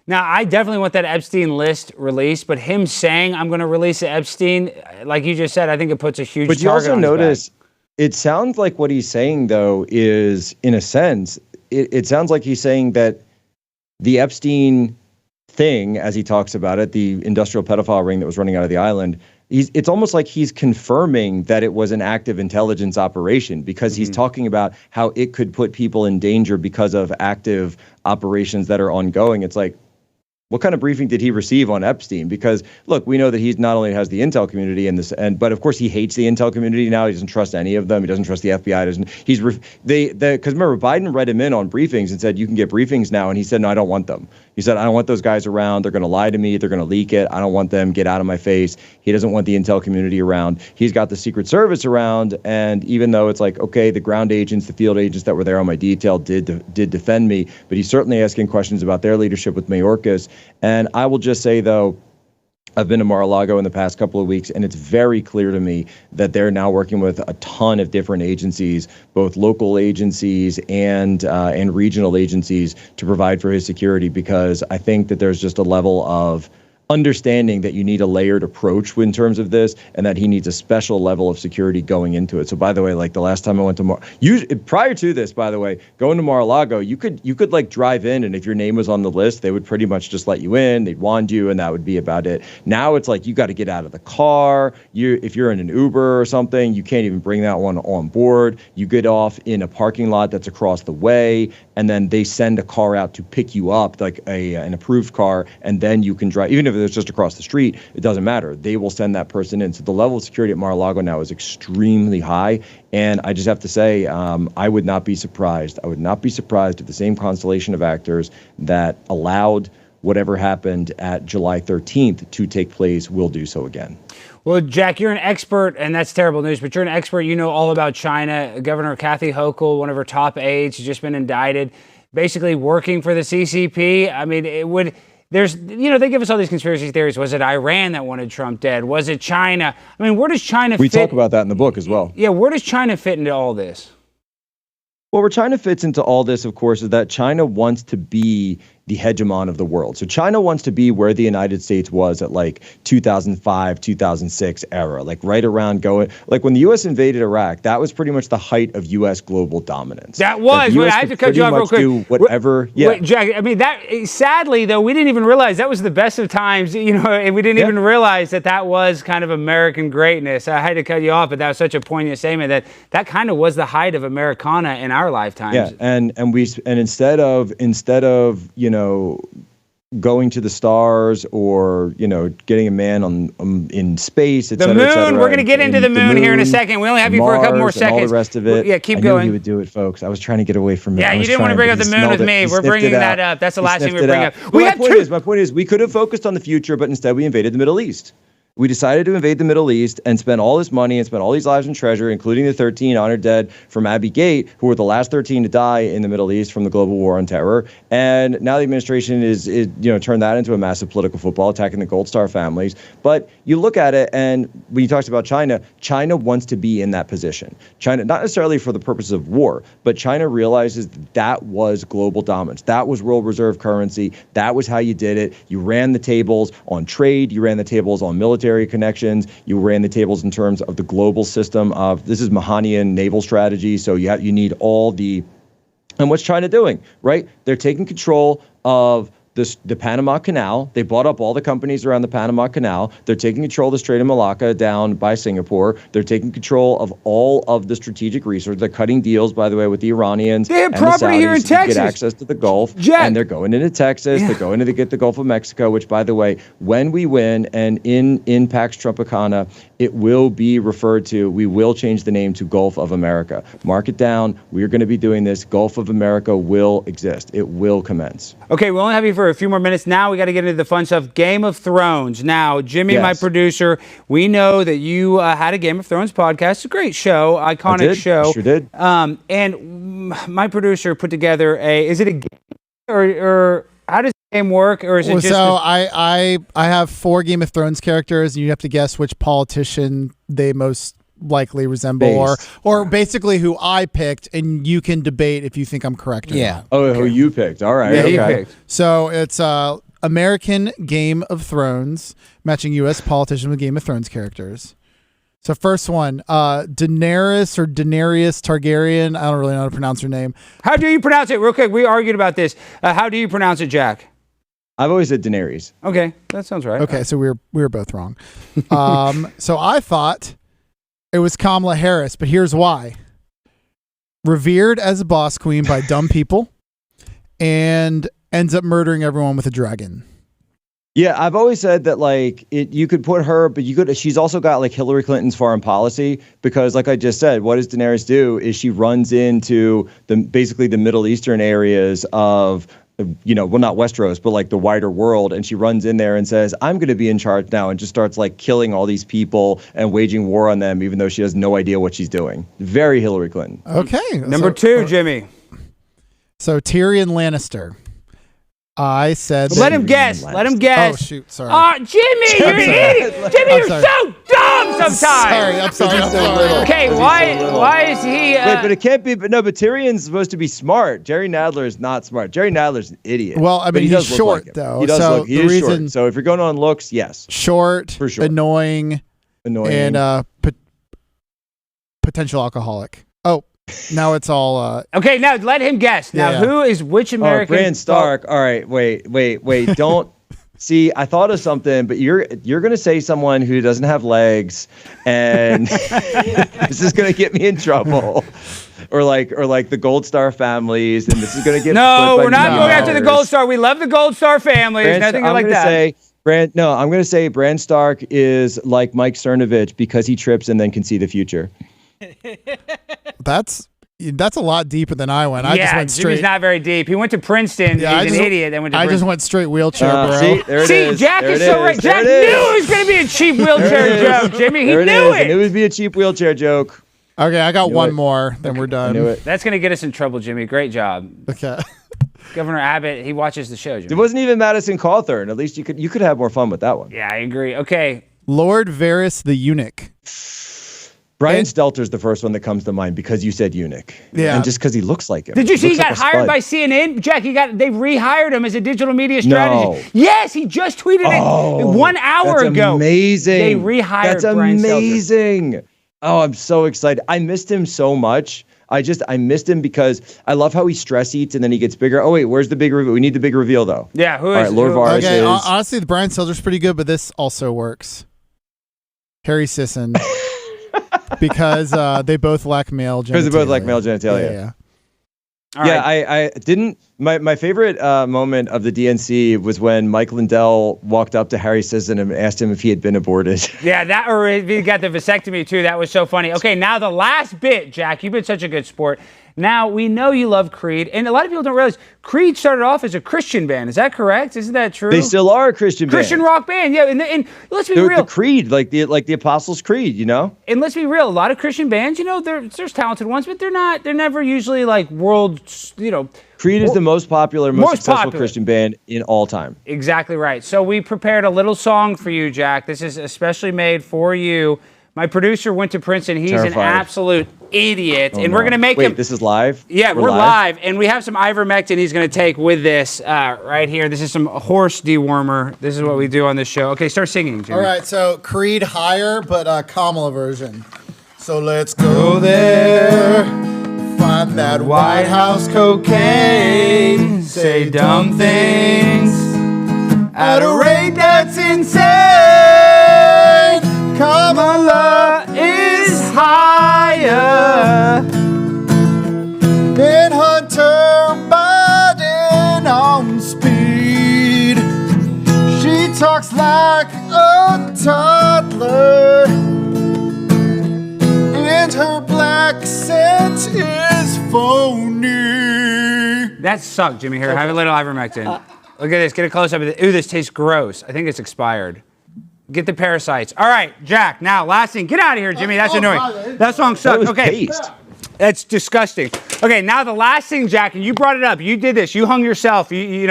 Now, I definitely want that Epstein list released, but him saying I'm going to release the Epstein, like you just said, I think it puts a huge target on his back. But you also notice, it sounds like what he's saying, though, is, in a sense, it sounds like he's saying that the Epstein thing, as he talks about it, the industrial pedophile ring that was running out of the island, it's almost like he's confirming that it was an active intelligence operation because he's talking about how it could put people in danger because of active operations that are ongoing. It's like, what kind of briefing did he receive on Epstein? Because look, we know that he's not only has the intel community but of course he hates the intel community now. He doesn't trust any of them. He doesn't trust the FBI. Because remember, Biden read him in on briefings and said you can get briefings now, and he said no, I don't want them. He said I don't want those guys around. They're going to lie to me. They're going to leak it. I don't want them. Get out of my face. He doesn't want the intel community around. He's got the Secret Service around, and even though it's like okay, the ground agents, the field agents that were there on my detail did defend me, but he's certainly asking questions about their leadership with Mayorkas. And I will just say, though, I've been to Mar-a-Lago in the past couple of weeks, and it's very clear to me that they're now working with a ton of different agencies, both local agencies and regional agencies, to provide for his security, because I think that there's just a level of understanding that you need a layered approach in terms of this, and that he needs a special level of security going into it. So, by the way, like the last time I went to prior to this, by the way, going to Mar-a-Lago, you could like drive in, and if your name was on the list, they would pretty much just let you in. They'd wand you, and that would be about it. Now it's like you got to get out of the car. If you're in an Uber or something, you can't even bring that one on board. You get off in a parking lot that's across the way, and then they send a car out to pick you up, like an approved car, and then you can drive. Even if it's just across the street, it doesn't matter. They will send that person in. So the level of security at Mar-a-Lago now is extremely high. And I just have to say, I would not be surprised. I would not be surprised if the same constellation of actors that allowed whatever happened at July 13th to take place will do so again. Well, Jack, you're an expert, and that's terrible news, but you're an expert. You know all about China. Governor Kathy Hochul, one of her top aides, has just been indicted, basically working for the CCP. I mean, they give us all these conspiracy theories. Was it Iran that wanted Trump dead? Was it China? I mean, where does China fit? We talk about that in the book as well. Yeah, where does China fit into all this? Well, where China fits into all this, of course, is that China wants to be the hegemon of the world. So China wants to be where the United States was at like 2005, 2006 era, like right around going, like when the U.S. invaded Iraq, that was pretty much the height of U.S. global dominance. That was. Wait, I have to cut you off real quick. Do whatever. Wait, Jack, I mean, that sadly, though, we didn't even realize that was the best of times, and we didn't even realize that was kind of American greatness. I had to cut you off, but that was such a poignant statement that kind of was the height of Americana in our lifetimes. Yeah, and instead of going to the stars or getting a man on in space, et cetera, the moon. Et cetera, we're going to get into the moon here in a second. We only have you for a couple more seconds. All the rest of it. Yeah, keep I going. knew he would do it, folks. I was trying to get away from it. Yeah, you didn't want to bring up the moon with me. We're bringing that up. That's the last thing we bring up. My point is, we could have focused on the future, but instead we invaded the Middle East. We decided to invade the Middle East and spend all this money and spend all these lives and treasure, including the 13 honored dead from Abbey Gate, who were the last 13 to die in the Middle East from the global war on terror. And now the administration is turned that into a massive political football, attacking the Gold Star families. But you look at it, and when you talked about China wants to be in that position. China, not necessarily for the purposes of war, but China realizes that was global dominance. That was world reserve currency. That was how you did it. You ran the tables on trade. You ran the tables on military connections. You ran the tables in terms of the global system of, this is Mahanian naval strategy. So you need all the, and what's China doing, right? They're taking control of the Panama Canal. They bought up all the companies around the Panama Canal. They're taking control of the Strait of Malacca down by Singapore. They're taking control of all of the strategic resources. They're cutting deals, by the way, with the Iranians. They have and property the Saudis here in Texas. To get access to the Gulf. Jack. And they're going into Texas. Yeah. They're going to get the Gulf of Mexico, which, by the way, when we win and in Pax Trumpicana, it will be referred to, we will change the name to Gulf of America. Mark it down. We're going to be doing this. Gulf of America will exist. It will commence. Okay, we only have you for a few more minutes. Now we got to get into the fun stuff. Game of Thrones. Now, Jimmy, my producer, we know that you had a Game of Thrones podcast. It's a great show, iconic show. I sure did. And my producer put together is it a game or how does the game work? Or is it just so I have 4 Game of Thrones characters, and you have to guess which politician they most likely resemble, or basically who I picked, and you can debate if you think I'm correct or not. Oh, who you picked. All right. Yeah, you picked. So it's American Game of Thrones, matching U.S. politician with Game of Thrones characters. So first one, Daenerys Targaryen. I don't really know how to pronounce her name. How do you pronounce it? Real quick, we argued about this. How do you pronounce it, Jack? I've always said Daenerys. Okay, that sounds right. Okay, so we were both wrong. So I thought it was Kamala Harris, but here's why. Revered as a boss queen by dumb people, and ends up murdering everyone with a dragon. Yeah, I've always said that you could put her, but she's also got like Hillary Clinton's foreign policy, because like I just said, what does Daenerys do is she runs into basically the Middle Eastern areas of, well, not Westeros, but like the wider world. And she runs in there and says, I'm going to be in charge now, and just starts like killing all these people and waging war on them, even though she has no idea what she's doing. Very Hillary Clinton. Okay. Number 2, Jimmy. So Tyrion Lannister. I said. Let him guess. Let him guess. Oh shoot! Sorry. Jimmy, you're an idiot. Jimmy, you're so dumb sometimes. I'm sorry. Okay, why is he? Wait, but it can't be. But Tyrion's supposed to be smart. Jerry Nadler is not smart. Jerry Nadler's an idiot. Well, I mean, he's short though. He does look. He is short. So if you're going on looks, yes. Short, for sure. annoying, and potential alcoholic. Oh. Now it's all okay, now let him guess. Now who is which American? Bran Stark. All right, wait. Don't see, I thought of something, but you're gonna say someone who doesn't have legs, and this is gonna get me in trouble. Or like the Gold Star families, and this is gonna get No, we're not going after the Gold Star. We love the Gold Star families. Nothing like that. I'm gonna say Bran Stark is like Mike Cernovich because he trips and then can see the future. That's a lot deeper than I went. I just went straight. Jimmy's not very deep. He went to Princeton. Yeah, He's an idiot. Then went to I just went straight wheelchair, bro. See, there it is. Jack is so right. Jack knew it was going to be a cheap wheelchair joke, Jimmy. He knew it. It would be a cheap wheelchair joke. Okay, I got one more, then we're done. I knew it. That's going to get us in trouble, Jimmy. Great job. Okay. Governor Abbott, he watches the show, Jimmy. It wasn't even Madison Cawthorn. At least you could have more fun with that one. Yeah, I agree. Okay. Lord Varys the Eunuch. Brian Stelter's the first one that comes to mind because you said eunuch. Yeah. And just because he looks like him. Did you see he Looks got like a hired spud. by CNN? Jack, they rehired him as a digital media strategist. No. Yes, he just tweeted it 1 hour That's ago. amazing. They rehired That's Brian Stelter. amazing. Oh, I'm so excited. I missed him so much. I missed him because I love how he stress eats and then he gets bigger. Oh, wait, where's the big reveal? We need the big reveal, though. Yeah, who All is right, Lord Varys Okay, is... honestly, the Brian Stelter's pretty good, but this also works. Harry Sisson. Because they both lack male genitalia. Because they both lack male genitalia. Yeah. All Yeah, right. I didn't. My favorite moment of the DNC was when Mike Lindell walked up to Harry Sisson and asked him if he had been aborted. Yeah, that, or if he got the vasectomy too. That was so funny. Okay, now the last bit, Jack. You've been such a good sport. Now we know you love Creed, and a lot of people don't realize Creed started off as a Christian band. Is that correct? Isn't that true? They still are a Christian band. Christian rock band. Yeah, and let's be They're real. the Creed, like the Apostles' Creed, you know. And let's be real. A lot of Christian bands, there's talented ones, but they're never usually like world. Creed is the most popular, most successful popular Christian band in all time. Exactly right. So we prepared a little song for you, Jack. This is especially made for you. My producer went to Princeton. He's an absolute idiot. Oh, and no. we're going to make him... Wait, this is live? Yeah, we're live. And we have some ivermectin he's going to take with this right here. This is some horse dewormer. This is what we do on this show. Okay, start singing, Jimmy. All right, so Creed higher, but Kamala version. So let's go there, find that White House cocaine, say dumb things at a rate that's insane. Kamala is higher than Hunter Biden on speed. She talks like a toddler, and her black scent is phony. That sucked, Jimmy. Here, have a little ivermectin. Look at this. Get a close-up of it. Ooh, this tastes gross. I think it's expired. Get the parasites. All right, Jack. Now, last thing. Get out of here, Jimmy. That's annoying. That song sucked. Okay. Paste. That's disgusting. Okay, now the last thing, Jack, and you brought it up. You did this. You hung yourself. You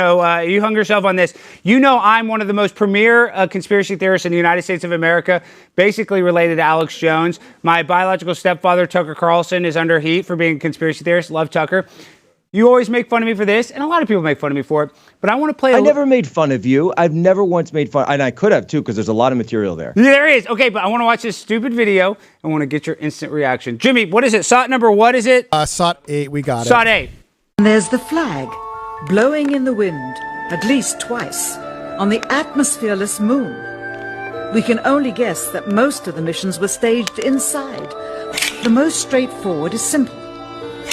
hung yourself on this. You know I'm one of the most premier conspiracy theorists in the United States of America, basically related to Alex Jones. My biological stepfather, Tucker Carlson, is under heat for being a conspiracy theorist. Love Tucker. You always make fun of me for this, and a lot of people make fun of me for it. But I want to play. I never made fun of you. I've never once made fun, and I could have too, because there's a lot of material there. There is. Okay, but I want to watch this stupid video. I want to get your instant reaction. Jimmy, what is it? SOT number what is it? SOT 8, we got SOT it. 8. And there's the flag, blowing in the wind, at least twice, on the atmosphereless moon. We can only guess that most of the missions were staged inside. The most straightforward is simple.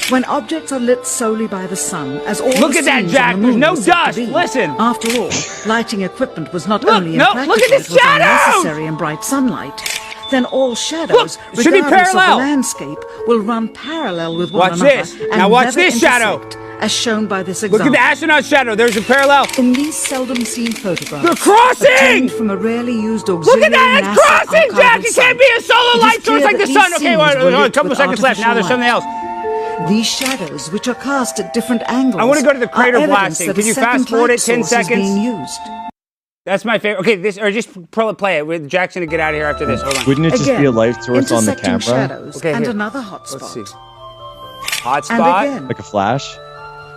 When objects are lit solely by the sun, as all Look the at that, scenes Jack. on the moon There's no were said to dust. be. Listen. After all, lighting equipment was not Look, only no, impractical, look at this it was shadow! unnecessary in bright sunlight. Then all shadows, Look, should be regardless of the parallel. landscape, will run parallel with one Watch another. this. And Now watch never this shadow. intersect, as shown by this Look example. at the astronaut shadow. There's a parallel. In these seldom seen photographs, They're crossing! obtained from a rarely used Look auxiliary at that. It's NASA crossing, Jack. archival It site. can't be a solar It is light source clear like the that sun. these Okay, scenes wait, were a lit couple with seconds left. Now there's something else. These shadows, which are cast at different angles, I want to go to the crater are evidence blasting. that Can a you second fast forward light it 10 source is seconds? being used. That's my favorite. Okay, or just play it. With Jackson to get out of here after this. Hold on. Wouldn't it just Again, be a light source on the intersecting camera? shadows Okay, and here. another hot Let's see. spot. Hot And spot. again. Like a flash?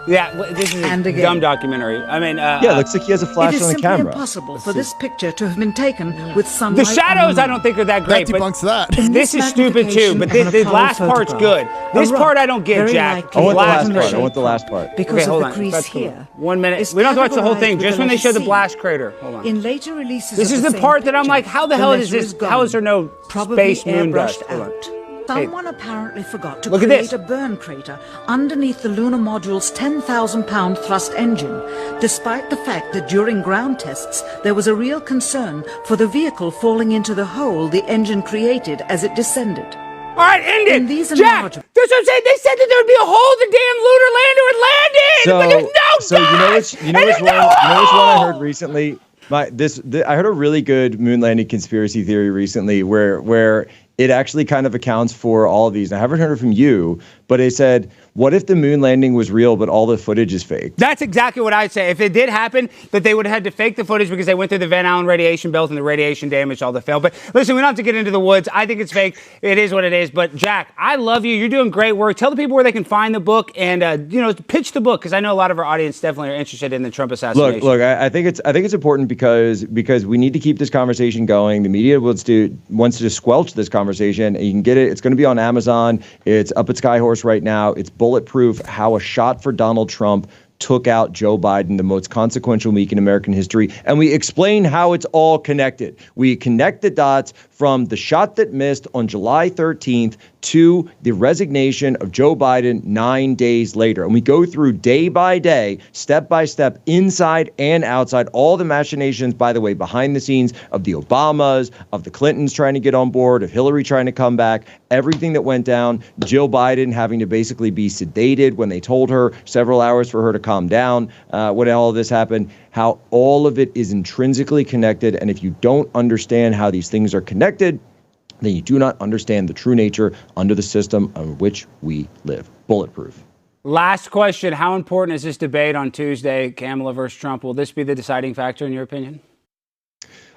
Yeah, this is a And again. dumb documentary. I mean, Yeah, it looks like he has a It flash is on the simply camera. impossible for this picture to have been taken with sunlight. the shadows I on the don't think are that That great, but debunks that. In this is stupid too. magnification But of an the Apollo last part's good. photograph, This a rock, part I don't get, very Jack. likely I want the Blast last part. crater. I want the last part. because Okay, of hold the on. crease That's cool. here. 1 minute. is We don't have to watch the whole thing. categorized Just with when they letter show the C. blast crater. Hold on. In later releases This of is the the same part that I'm picture, like, how the the hell letter is this? is gone, How is there no probably space moon airbrushed dust? Hold on. out. Someone apparently forgot to Look at create this. a burn crater underneath the lunar module's 10,000-pound thrust engine, despite the fact that during ground tests there was a real concern for the vehicle falling into the hole the engine created as it descended. All right, end it. In these Jack, enlargements- that's what I'm saying. They said that there would be a hole the damn lunar lander would land in, but there's no dust, you know and which there's one no I hole! heard recently. I heard a really good moon landing conspiracy theory recently where it actually kind of accounts for all of these. And I haven't heard it from you, but it said What if the moon landing was real, but all the footage is fake? That's exactly what I'd say. If it did happen, that they would have had to fake the footage because they went through the Van Allen radiation belt and the radiation damaged all the film. But listen, we don't have to get into the woods. I think it's fake. It is what it is. But Jack, I love you. You're doing great work. Tell the people where they can find the book and pitch the book, because I know a lot of our audience definitely are interested in the Trump assassination. Look. I think it's important because we need to keep this conversation going. The media wants to squelch this conversation. And you can get it. It's going to be on Amazon. It's up at Skyhorse right now. It's bulletproof. How a shot for Donald Trump took out Joe Biden, the most consequential week in American history. And we explain how it's all connected. We connect the dots from the shot that missed on July 13th to the resignation of Joe Biden 9 days later. And we go through day by day, step by step, inside and outside, all the machinations, by the way, behind the scenes of the Obamas, of the Clintons trying to get on board, of Hillary trying to come back, everything that went down, Jill Biden having to basically be sedated when they told her several hours for her to calm down when all of this happened, how all of it is intrinsically connected. And if you don't understand how these things are connected, then you do not understand the true nature under the system on which we live. Bulletproof. Last question. How important is this debate on Tuesday, Kamala versus Trump? Will this be the deciding factor in your opinion?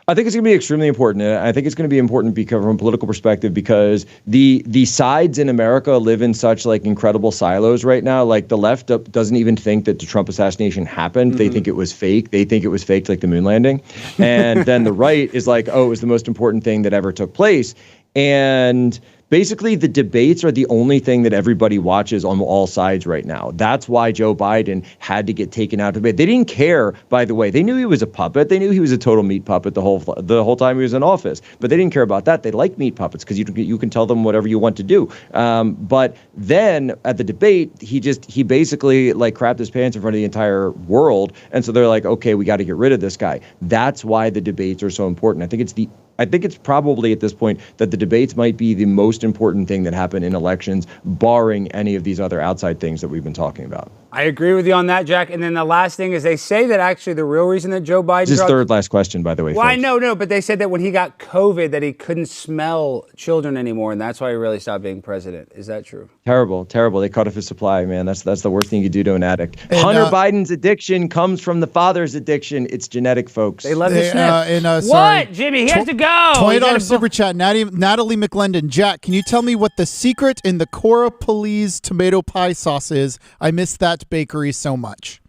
I think it's going to be extremely important. And I think it's going to be important because from a political perspective, because the sides in America live in such like incredible silos right now. Like the left doesn't even think that the Trump assassination happened. Mm-hmm. They think it was fake. They think it was faked, like the moon landing. And then the right is like, oh, it was the most important thing that ever took place. And basically, the debates are the only thing that everybody watches on all sides right now. That's why Joe Biden had to get taken out of debate. They didn't care, by the way. They knew he was a puppet. They knew he was a total meat puppet the whole time he was in office. But they didn't care about that. They like meat puppets because you can tell them whatever you want to do. But then at the debate, he basically like crapped his pants in front of the entire world. And so they're like, okay, we got to get rid of this guy. That's why the debates are so important. I think it's probably at this point that the debates might be the most important thing that happened in elections, barring any of these other outside things that we've been talking about. I agree with you on that, Jack. And then the last thing is they say that actually the real reason that Joe Biden... This is third last question, by the way. Well, folks. I know, but they said that when he got COVID that he couldn't smell children anymore, and that's why he really stopped being president. Is that true? Terrible. They cut off his supply, man. That's the worst thing you do to an addict. And, Hunter Biden's addiction comes from the father's addiction. It's genetic, folks. They love to sniff. What, Jimmy? He has to go. $20 super chat. Natalie McLendon. Jack, can you tell me what the secret in the Cora Police tomato pie sauce is? I miss that bakery so much.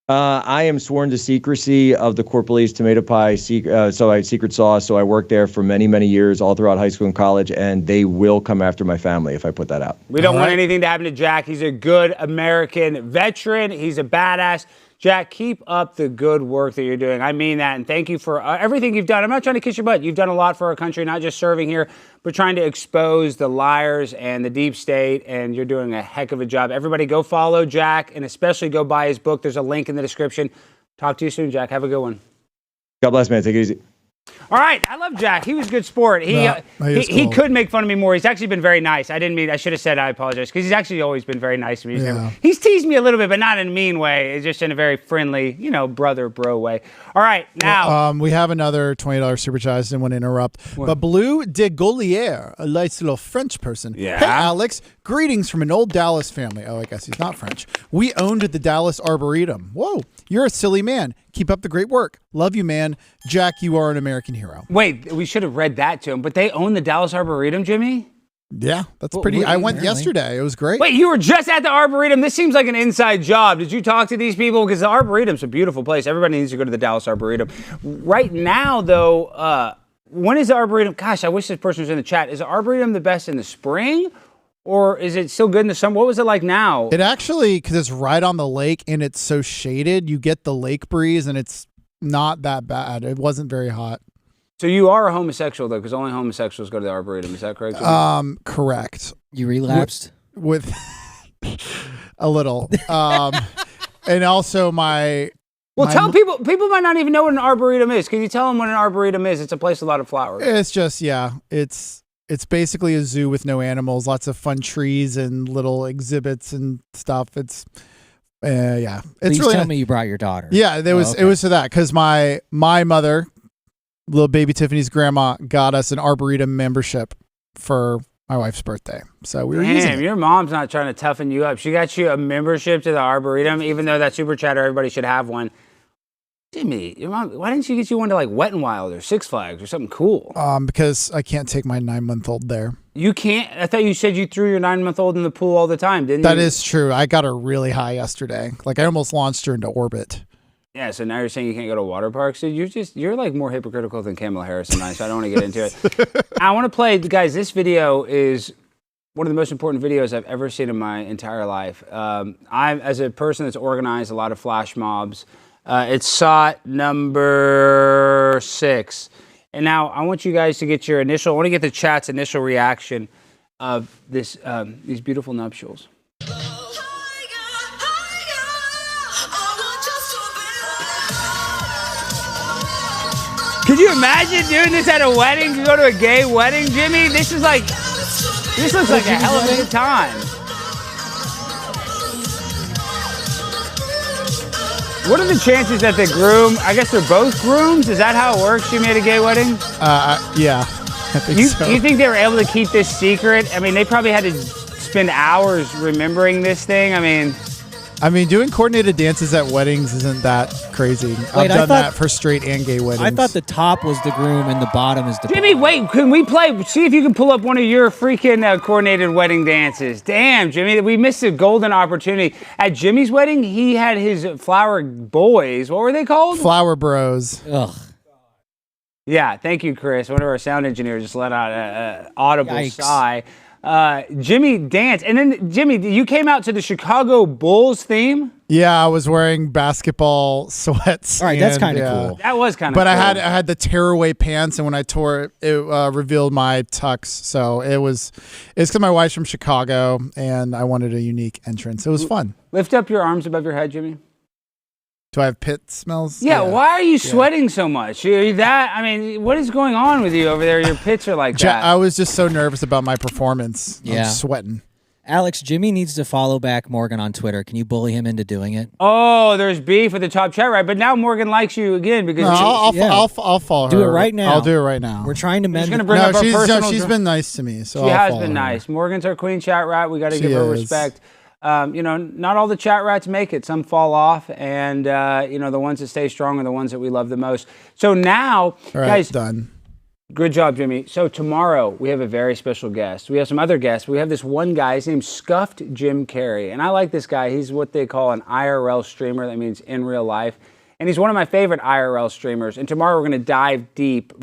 I am sworn to secrecy of the Corpalese tomato pie secret sauce. So I worked there for many, many years, all throughout high school and college, and they will come after my family if I put that out. We don't want anything to happen to Jack. He's a good American veteran. He's a badass. Jack, keep up the good work that you're doing. I mean that, and thank you for everything you've done. I'm not trying to kiss your butt. You've done a lot for our country, not just serving here, but trying to expose the liars and the deep state, and you're doing a heck of a job. Everybody go follow Jack, and especially go buy his book. There's a link in the description. Talk to you soon, Jack. Have a good one. God bless, man. Take it easy. All right, I love Jack. He was a good sport. He could make fun of me more. He's actually been very nice. I should have said I apologize, because he's actually always been very nice to me. He's teased me a little bit, but not in a mean way. It's just in a very friendly, brother, bro way. All right, now. We have another $20 super chat. I didn't want to interrupt. What? But Blue de Gaulier, a nice little French person. Yeah. Hey, Alex, greetings from an old Dallas family. Oh, I guess he's not French. We owned the Dallas Arboretum. Whoa, you're a silly man. Keep up the great work. Love you, man. Jack, you are an American hero. Wait, we should have read that to him, but they own the Dallas Arboretum, Jimmy? Yeah, that's pretty. I went yesterday. It was great. Wait, you were just at the Arboretum? This seems like an inside job. Did you talk to these people? Because the Arboretum's a beautiful place. Everybody needs to go to the Dallas Arboretum. Right now, though, when is the Arboretum? Gosh, I wish this person was in the chat. Is the Arboretum the best in the spring? Or is it still good in the summer? What was it like now? It actually, because it's right on the lake and it's so shaded, you get the lake breeze and it's not that bad. It wasn't very hot. So you are a homosexual, though, because only homosexuals go to the Arboretum. Is that correct? Correct. You relapsed? With a little. And also tell people might not even know what an Arboretum is. Can you tell them what an Arboretum is? It's a place with a lot of flowers. It's just, it's basically a zoo with no animals, lots of fun trees and little exhibits and stuff. It's, It's Please really tell me you brought your daughter. Yeah, it was to that because my mother, little baby Tiffany's grandma, got us an Arboretum membership for my wife's birthday. So we were using it. Your mom's not trying to toughen you up. She got you a membership to the Arboretum, even though that super chatter, everybody should have one. Jimmy, your mom, why didn't she get you one to like Wet n Wild or Six Flags or something cool? Because I can't take my 9-month-old there. You can't? I thought you said you threw your 9-month-old in the pool all the time, didn't you? That is true. I got her really high yesterday. Like I almost launched her into orbit. Yeah, so now you're saying you can't go to water parks? Dude, you're like more hypocritical than Kamala Harris and I, so I don't want to get into it. I want to play, guys, this video is one of the most important videos I've ever seen in my entire life. As a person that's organized a lot of flash mobs, it's SOT number 6. And now I want you guys to get your initial, I want to get the chat's initial reaction of this, these beautiful nuptials. Could you imagine doing this at a wedding? You go to a gay wedding, Jimmy? This looks like a hell of a good time. What are the chances that the groom, I guess they're both grooms? Is that how it works? She made a gay wedding? Yeah, I think so. You think they were able to keep this secret? I mean, they probably had to spend hours remembering this thing. I mean, doing coordinated dances at weddings isn't that crazy. I've done that for straight and gay weddings. I thought the top was the groom and the bottom is the Jimmy, wait, can we play? See if you can pull up one of your freaking coordinated wedding dances. Damn, Jimmy, we missed a golden opportunity. At Jimmy's wedding, he had his flower boys. What were they called? Flower bros. Ugh. Yeah, thank you, Chris. One of our sound engineers just let out an audible sigh. Jimmy danced. And then, Jimmy, you came out to the Chicago Bulls theme? Yeah, I was wearing basketball sweats. All right, that's kind of cool. That was kind of cool. But I had the tearaway pants, and when I tore it, it revealed my tux. So it's because my wife's from Chicago, and I wanted a unique entrance. It was fun. Lift up your arms above your head, Jimmy. Do I have pit smells? Yeah, why are you sweating so much? What is going on with you over there? Your pits are like that. I was just so nervous about my performance. Yeah. I'm sweating. Alex, Jimmy needs to follow back Morgan on Twitter. Can you bully him into doing it? Oh, there's beef with the top chat, right? But now Morgan likes you again because I'll follow her. Do it right now. I'll do it right now. We're trying to mend. She's been nice to me. So she has been nice. Morgan's our queen chat rat. We got to give her respect. Not all the chat rats make it. Some fall off, and the ones that stay strong are the ones that we love the most. So now, guys, done. Good job, Jimmy. So tomorrow we have a very special guest. We have some other guests. We have this one guy. His name's Scuffed Jim Carrey, and I like this guy. He's what they call an IRL streamer. That means in real life, and he's one of my favorite IRL streamers. And tomorrow we're going to dive deeper.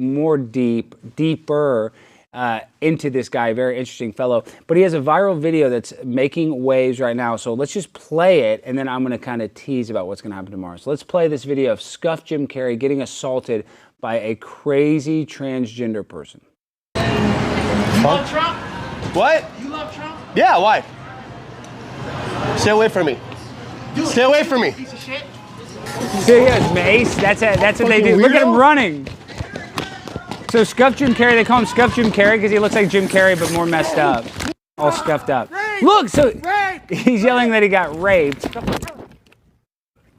Into this guy, very interesting fellow. But he has a viral video that's making waves right now. So let's just play it, and then I'm going to kind of tease about what's going to happen tomorrow. So let's play this video of Scuffed Jim Carrey getting assaulted by a crazy transgender person. You love Trump? What? You love Trump? Yeah, why? Stay away from me. Stay away from me. Piece of shit. See, he has mace. That's what they do. Look at him running. So Scuffed Jim Carrey, they call him Scuffed Jim Carrey because he looks like Jim Carrey but more messed up. All scuffed up. Rape! Look, so Rape! he's yelling that he got raped.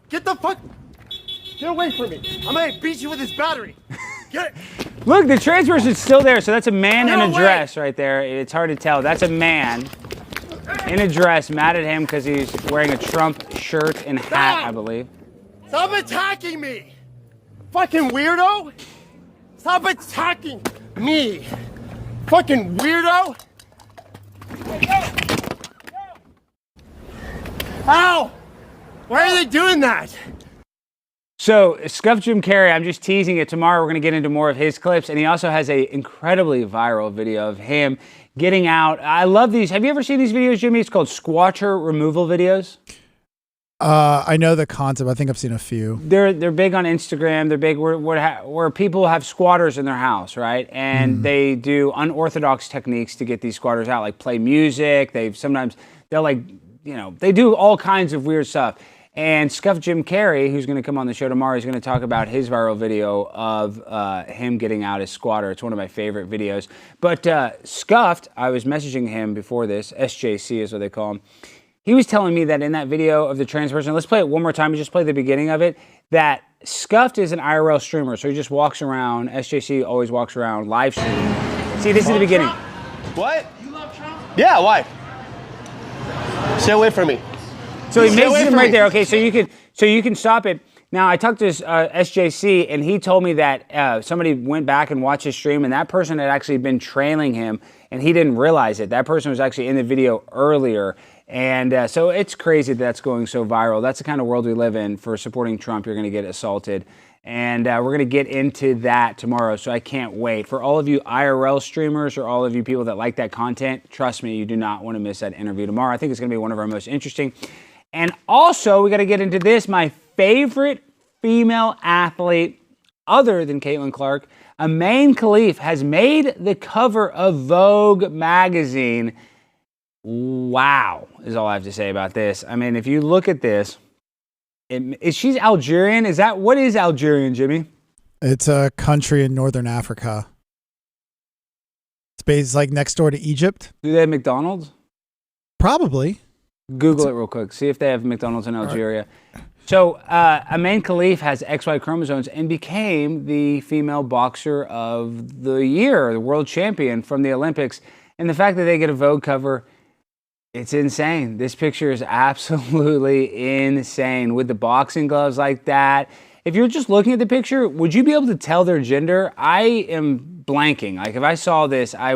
Get the fuck. Get away from me. I'm going to beat you with this battery. Get it. Look, the trans person's still there. So that's a man in a away. dress right there. It's hard to tell. That's a man in a dress mad at him because he's wearing a Trump shirt and hat, I believe. Stop attacking me. Fucking weirdo. Stop attacking me! Fucking weirdo! Ow! Why are they doing that? So, Scuffed Jim Carrey, I'm just teasing it. Tomorrow we're going to get into more of his clips, and he also has a incredibly viral video of him getting out. I love these. Have you ever seen these videos, Jimmy? It's called squatcher removal videos. I know the concept. I think I've seen a few. They're big on Instagram. They're big where people have squatters in their house, right? And they do unorthodox techniques to get these squatters out, like play music. They do all kinds of weird stuff. And Scuffed Jim Carrey, who's going to come on the show tomorrow, is going to talk about his viral video of him getting out as squatter. It's one of my favorite videos. But Scuffed, I was messaging him before this. SJC is what they call him. He was telling me that in that video of the trans person, let's play it one more time, just play the beginning of it, that Scuffed is an IRL streamer, so he just walks around, SJC always walks around, live streaming. See, this is the beginning. What? You love Yeah, why? Stay away from me. So he Stay away makes him from right me. there. Okay, so you can stop it. Now I talked to SJC, and he told me that somebody went back and watched his stream, and that person had actually been trailing him, and he didn't realize it. That person was actually in the video earlier, and so it's crazy that's going so viral. That's the kind of world we live in. For supporting Trump, you're going to get assaulted. And we're going to get into that tomorrow, so I can't wait. For all of you IRL streamers or all of you people that like that content, trust me, you do not want to miss that interview tomorrow. I think it's going to be one of our most interesting. And also, we got to get into this. My favorite female athlete, other than Caitlin Clark, Amaine Khalif, has made the cover of Vogue magazine. Wow, is all I have to say about this. I mean, if you look at this, she's Algerian. What is Algerian, Jimmy? It's a country in northern Africa. It's based like next door to Egypt. Do they have McDonald's? Probably. Google it real quick. See if they have McDonald's in Algeria. Right. So Amaine Khalif has XY chromosomes and became the female boxer of the year, the world champion from the Olympics. And the fact that they get a Vogue cover, it's insane. This picture is absolutely insane with the boxing gloves like that. If you're just looking at the picture, would you be able to tell their gender? I am blanking. Like if I saw this, I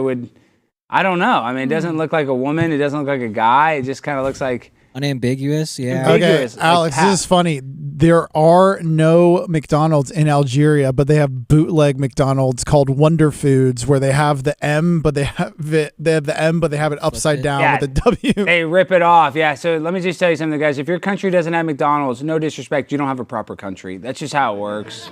don't know. I mean, it doesn't look like a woman. It doesn't look like a guy. It just kind of looks like unambiguous. Yeah. Okay, Alex, this is funny. There are no McDonald's in Algeria, but they have bootleg McDonald's called Wonder Foods, where they have the M, but they have it upside down with a W. They rip it off. Yeah. So let me just tell you something, guys. If your country doesn't have McDonald's, no disrespect, you don't have a proper country. That's just how it works.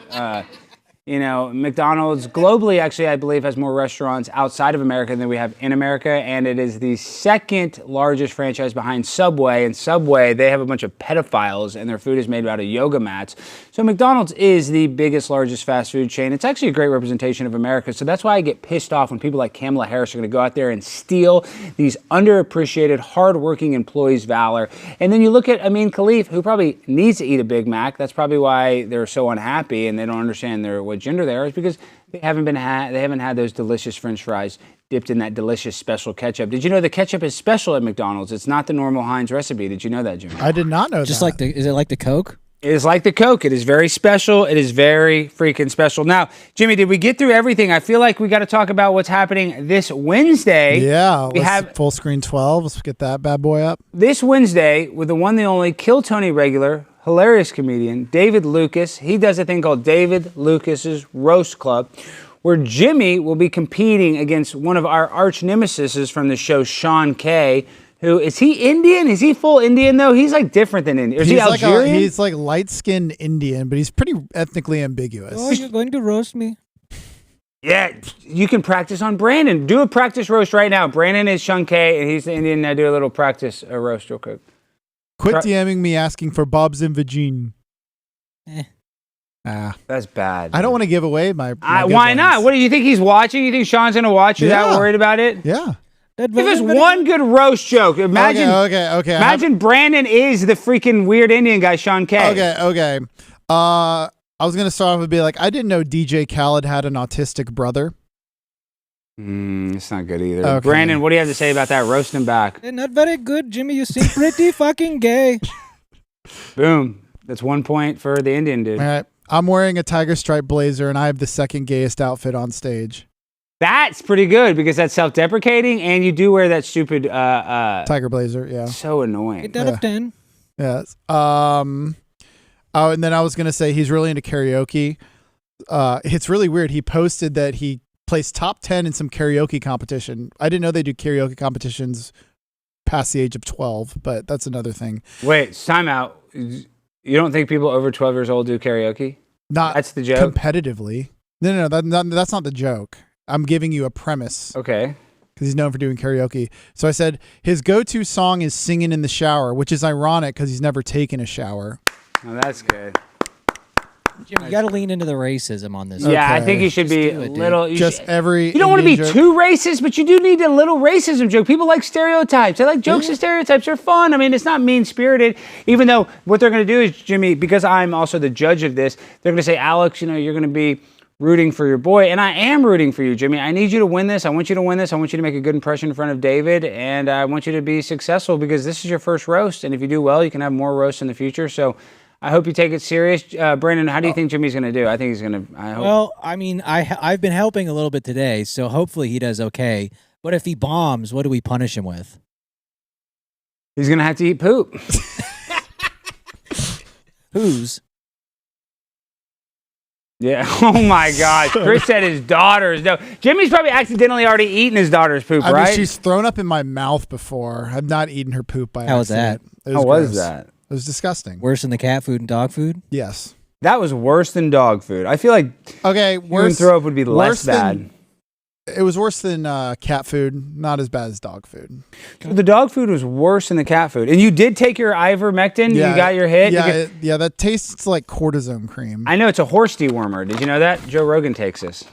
You know, McDonald's globally, actually, I believe, has more restaurants outside of America than we have in America, and it is the second largest franchise behind Subway. And Subway, they have a bunch of pedophiles, and their food is made out of yoga mats. So McDonald's is the biggest, largest fast food chain. It's actually a great representation of America. So that's why I get pissed off when people like Kamala Harris are going to go out there and steal these underappreciated, hardworking employees' valor. And then you look at Amaine Khalif, who probably needs to eat a Big Mac. That's probably why they're so unhappy and they don't understand what gender they are, is because they haven't had those delicious French fries dipped in that delicious special ketchup. Did you know the ketchup is special at McDonald's? It's not the normal Heinz recipe. Did you know that, Jimmy? I did not know that. Is it like the Coke? It is like the Coke. It is very special. It is very freaking special. Now, Jimmy, did we get through everything? I feel like we got to talk about what's happening this Wednesday. Yeah, we have full screen 12. Let's get that bad boy up. This Wednesday with the one, the only Kill Tony regular, hilarious comedian, David Lucas. He does a thing called David Lucas's Roast Club, where Jimmy will be competing against one of our arch nemesis from the show, Sean Kay. Who is he Indian? Is he full Indian though? He's like different than Indian. Is he Algerian? He's like light-skinned Indian, but he's pretty ethnically ambiguous. Oh, you're going to roast me? Yeah, you can practice on Brandon. Do a practice roast right now. Brandon is Sean Kay, and he's the Indian. Now do a little practice roast real quick. Quit DMing me asking for Bob's and Vagine. That's bad. I don't want to give away my why not? What do you think he's watching? You think Sean's going to watch? You're that worried about it? Yeah. Give us one good roast joke. Imagine, okay. Imagine Brandon is the freaking weird Indian guy, Sean Kay. Okay. I was going to start off and be like, I didn't know DJ Khaled had an autistic brother. It's not good either. Okay. Brandon, what do you have to say about that? Roast him back. Not very good, Jimmy. You seem pretty fucking gay. Boom. That's 1 point for the Indian dude. All right. I'm wearing a tiger stripe blazer, and I have the second gayest outfit on stage. That's pretty good because that's self-deprecating, and you do wear that stupid tiger blazer. Yeah, so annoying. 8 out of 10. Yes. Oh, and then I was gonna say he's really into karaoke. It's really weird. He posted that he placed top 10 in some karaoke competition. I didn't know they do karaoke competitions past the age of 12, but that's another thing. Wait, time out. You don't think people over 12 years old do karaoke? That's the joke. Competitively. No, that's not the joke. I'm giving you a premise. Okay. Because he's known for doing karaoke. So I said his go-to song is Singing in the Shower, which is ironic because he's never taken a shower. Oh, that's good. Jim, you got to lean into the racism on this. Yeah, okay. I think you should be a little. You don't want to be too racist, but you do need a little racism joke. People like stereotypes. They like jokes and stereotypes. They're fun. I mean, it's not mean-spirited. Even though what they're going to do is, Jimmy, because I'm also the judge of this, they're going to say, Alex, you're going to be rooting for your boy, and I am rooting for you, Jimmy. I need you to win this. I want you to win this. I want you to make a good impression in front of David, and I want you to be successful because this is your first roast, and if you do well, you can have more roasts in the future. So I hope you take it serious. Brandon, how do you think Jimmy's going to do? I think he's going to. Well, I mean, I've been helping a little bit today, so hopefully he does okay. But if he bombs, what do we punish him with? He's going to have to eat poop. Whose? Yeah. Oh my God. Chris said his daughter's. No, Jimmy's probably accidentally already eaten his daughter's poop, right? I mean, she's thrown up in my mouth before. I've not eaten her poop by How was that? accident. How was that? It was disgusting. Worse than the cat food and dog food? Yes. That was worse than dog food. I feel like human throw up would be less bad. It was worse than cat food, not as bad as dog food. So the dog food was worse than the cat food. And you did take your ivermectin? Yeah, you got your hit? Yeah, that tastes like cortisone cream. I know it's a horse dewormer. Did you know that? Joe Rogan takes this.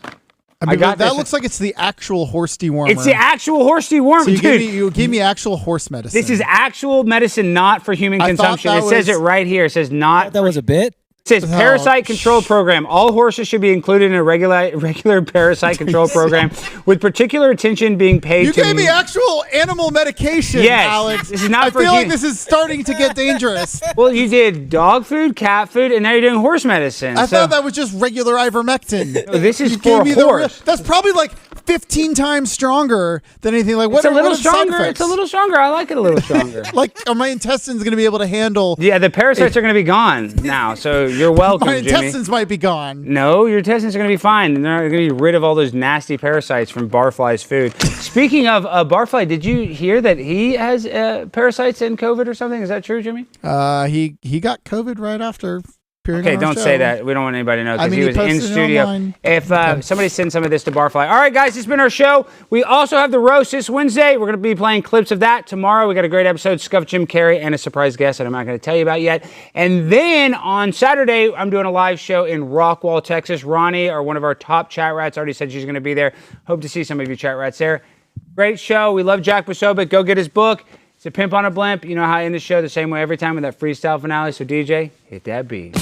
I mean, that looks like it's the actual horse dewormer. It's the actual horse dewormer, so dude. You gave me actual horse medicine. This is actual medicine, not for human consumption. It says it right here. It says not. That was a bit? It says parasite control program. All horses should be included in a regular parasite control program with particular attention being paid You to... gave me actual animal medication, Yes. Alex. This is not I for feel like this is starting to get dangerous. Well, you did dog food, cat food, and now you're doing horse medicine. I thought that was just regular ivermectin. No, this is You for gave me horse. That's probably like 15 times stronger than anything. Like, It's a little what are the side stronger. effects? It's a little stronger. I like it a little stronger. Like, are my intestines going to be able to handle... Yeah, the parasites are going to be gone now, so you're welcome, My Jimmy. intestines might be gone. No, your intestines are going to be fine. And they're going to be rid of all those nasty parasites from Barfly's food. Speaking of Barfly, did you hear that he has parasites and COVID or something? Is that true, Jimmy? He got COVID right after... Okay, don't say that. We don't want anybody to know because I mean, he was in posted it studio. online. If somebody sends some of this to Barfly. All right, guys, it's been our show. We also have the roast this Wednesday. We're going to be playing clips of that tomorrow. We got a great episode, Scuff Jim Carrey, and a surprise guest that I'm not going to tell you about yet. And then on Saturday, I'm doing a live show in Rockwall, Texas. Ronnie, one of our top chat rats, already said she's going to be there. Hope to see some of you chat rats there. Great show. We love Jack Posobiec. Go get his book. It's a pimp on a blimp. You know how I end the show the same way every time with that freestyle finale. So DJ, hit that beat.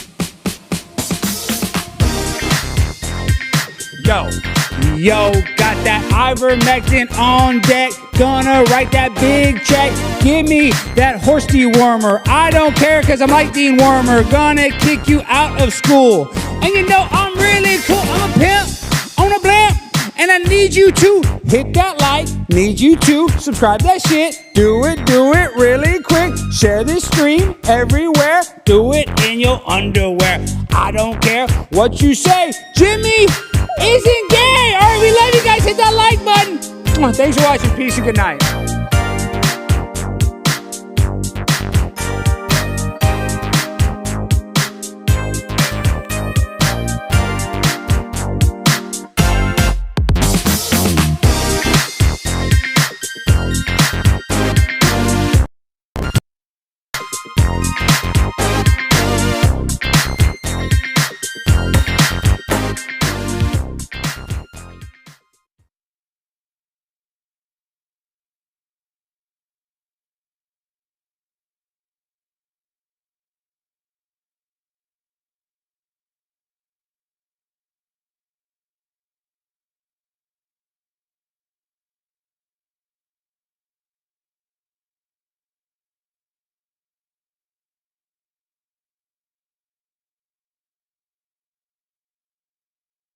Yo, got that ivermectin on deck. Gonna write that big check. Give me that horse dewormer. I don't care cause I'm like Dean Wormer. Gonna kick you out of school. And you know I'm really cool. I'm a pimp on a blimp. And I need you to hit that like. Need you to subscribe that shit. Do it really quick. Share this stream everywhere. Do it in your underwear. I don't care what you say. Jimmy isn't gay. All right, we love you guys. Hit that like button. Thanks for watching. Peace and good night.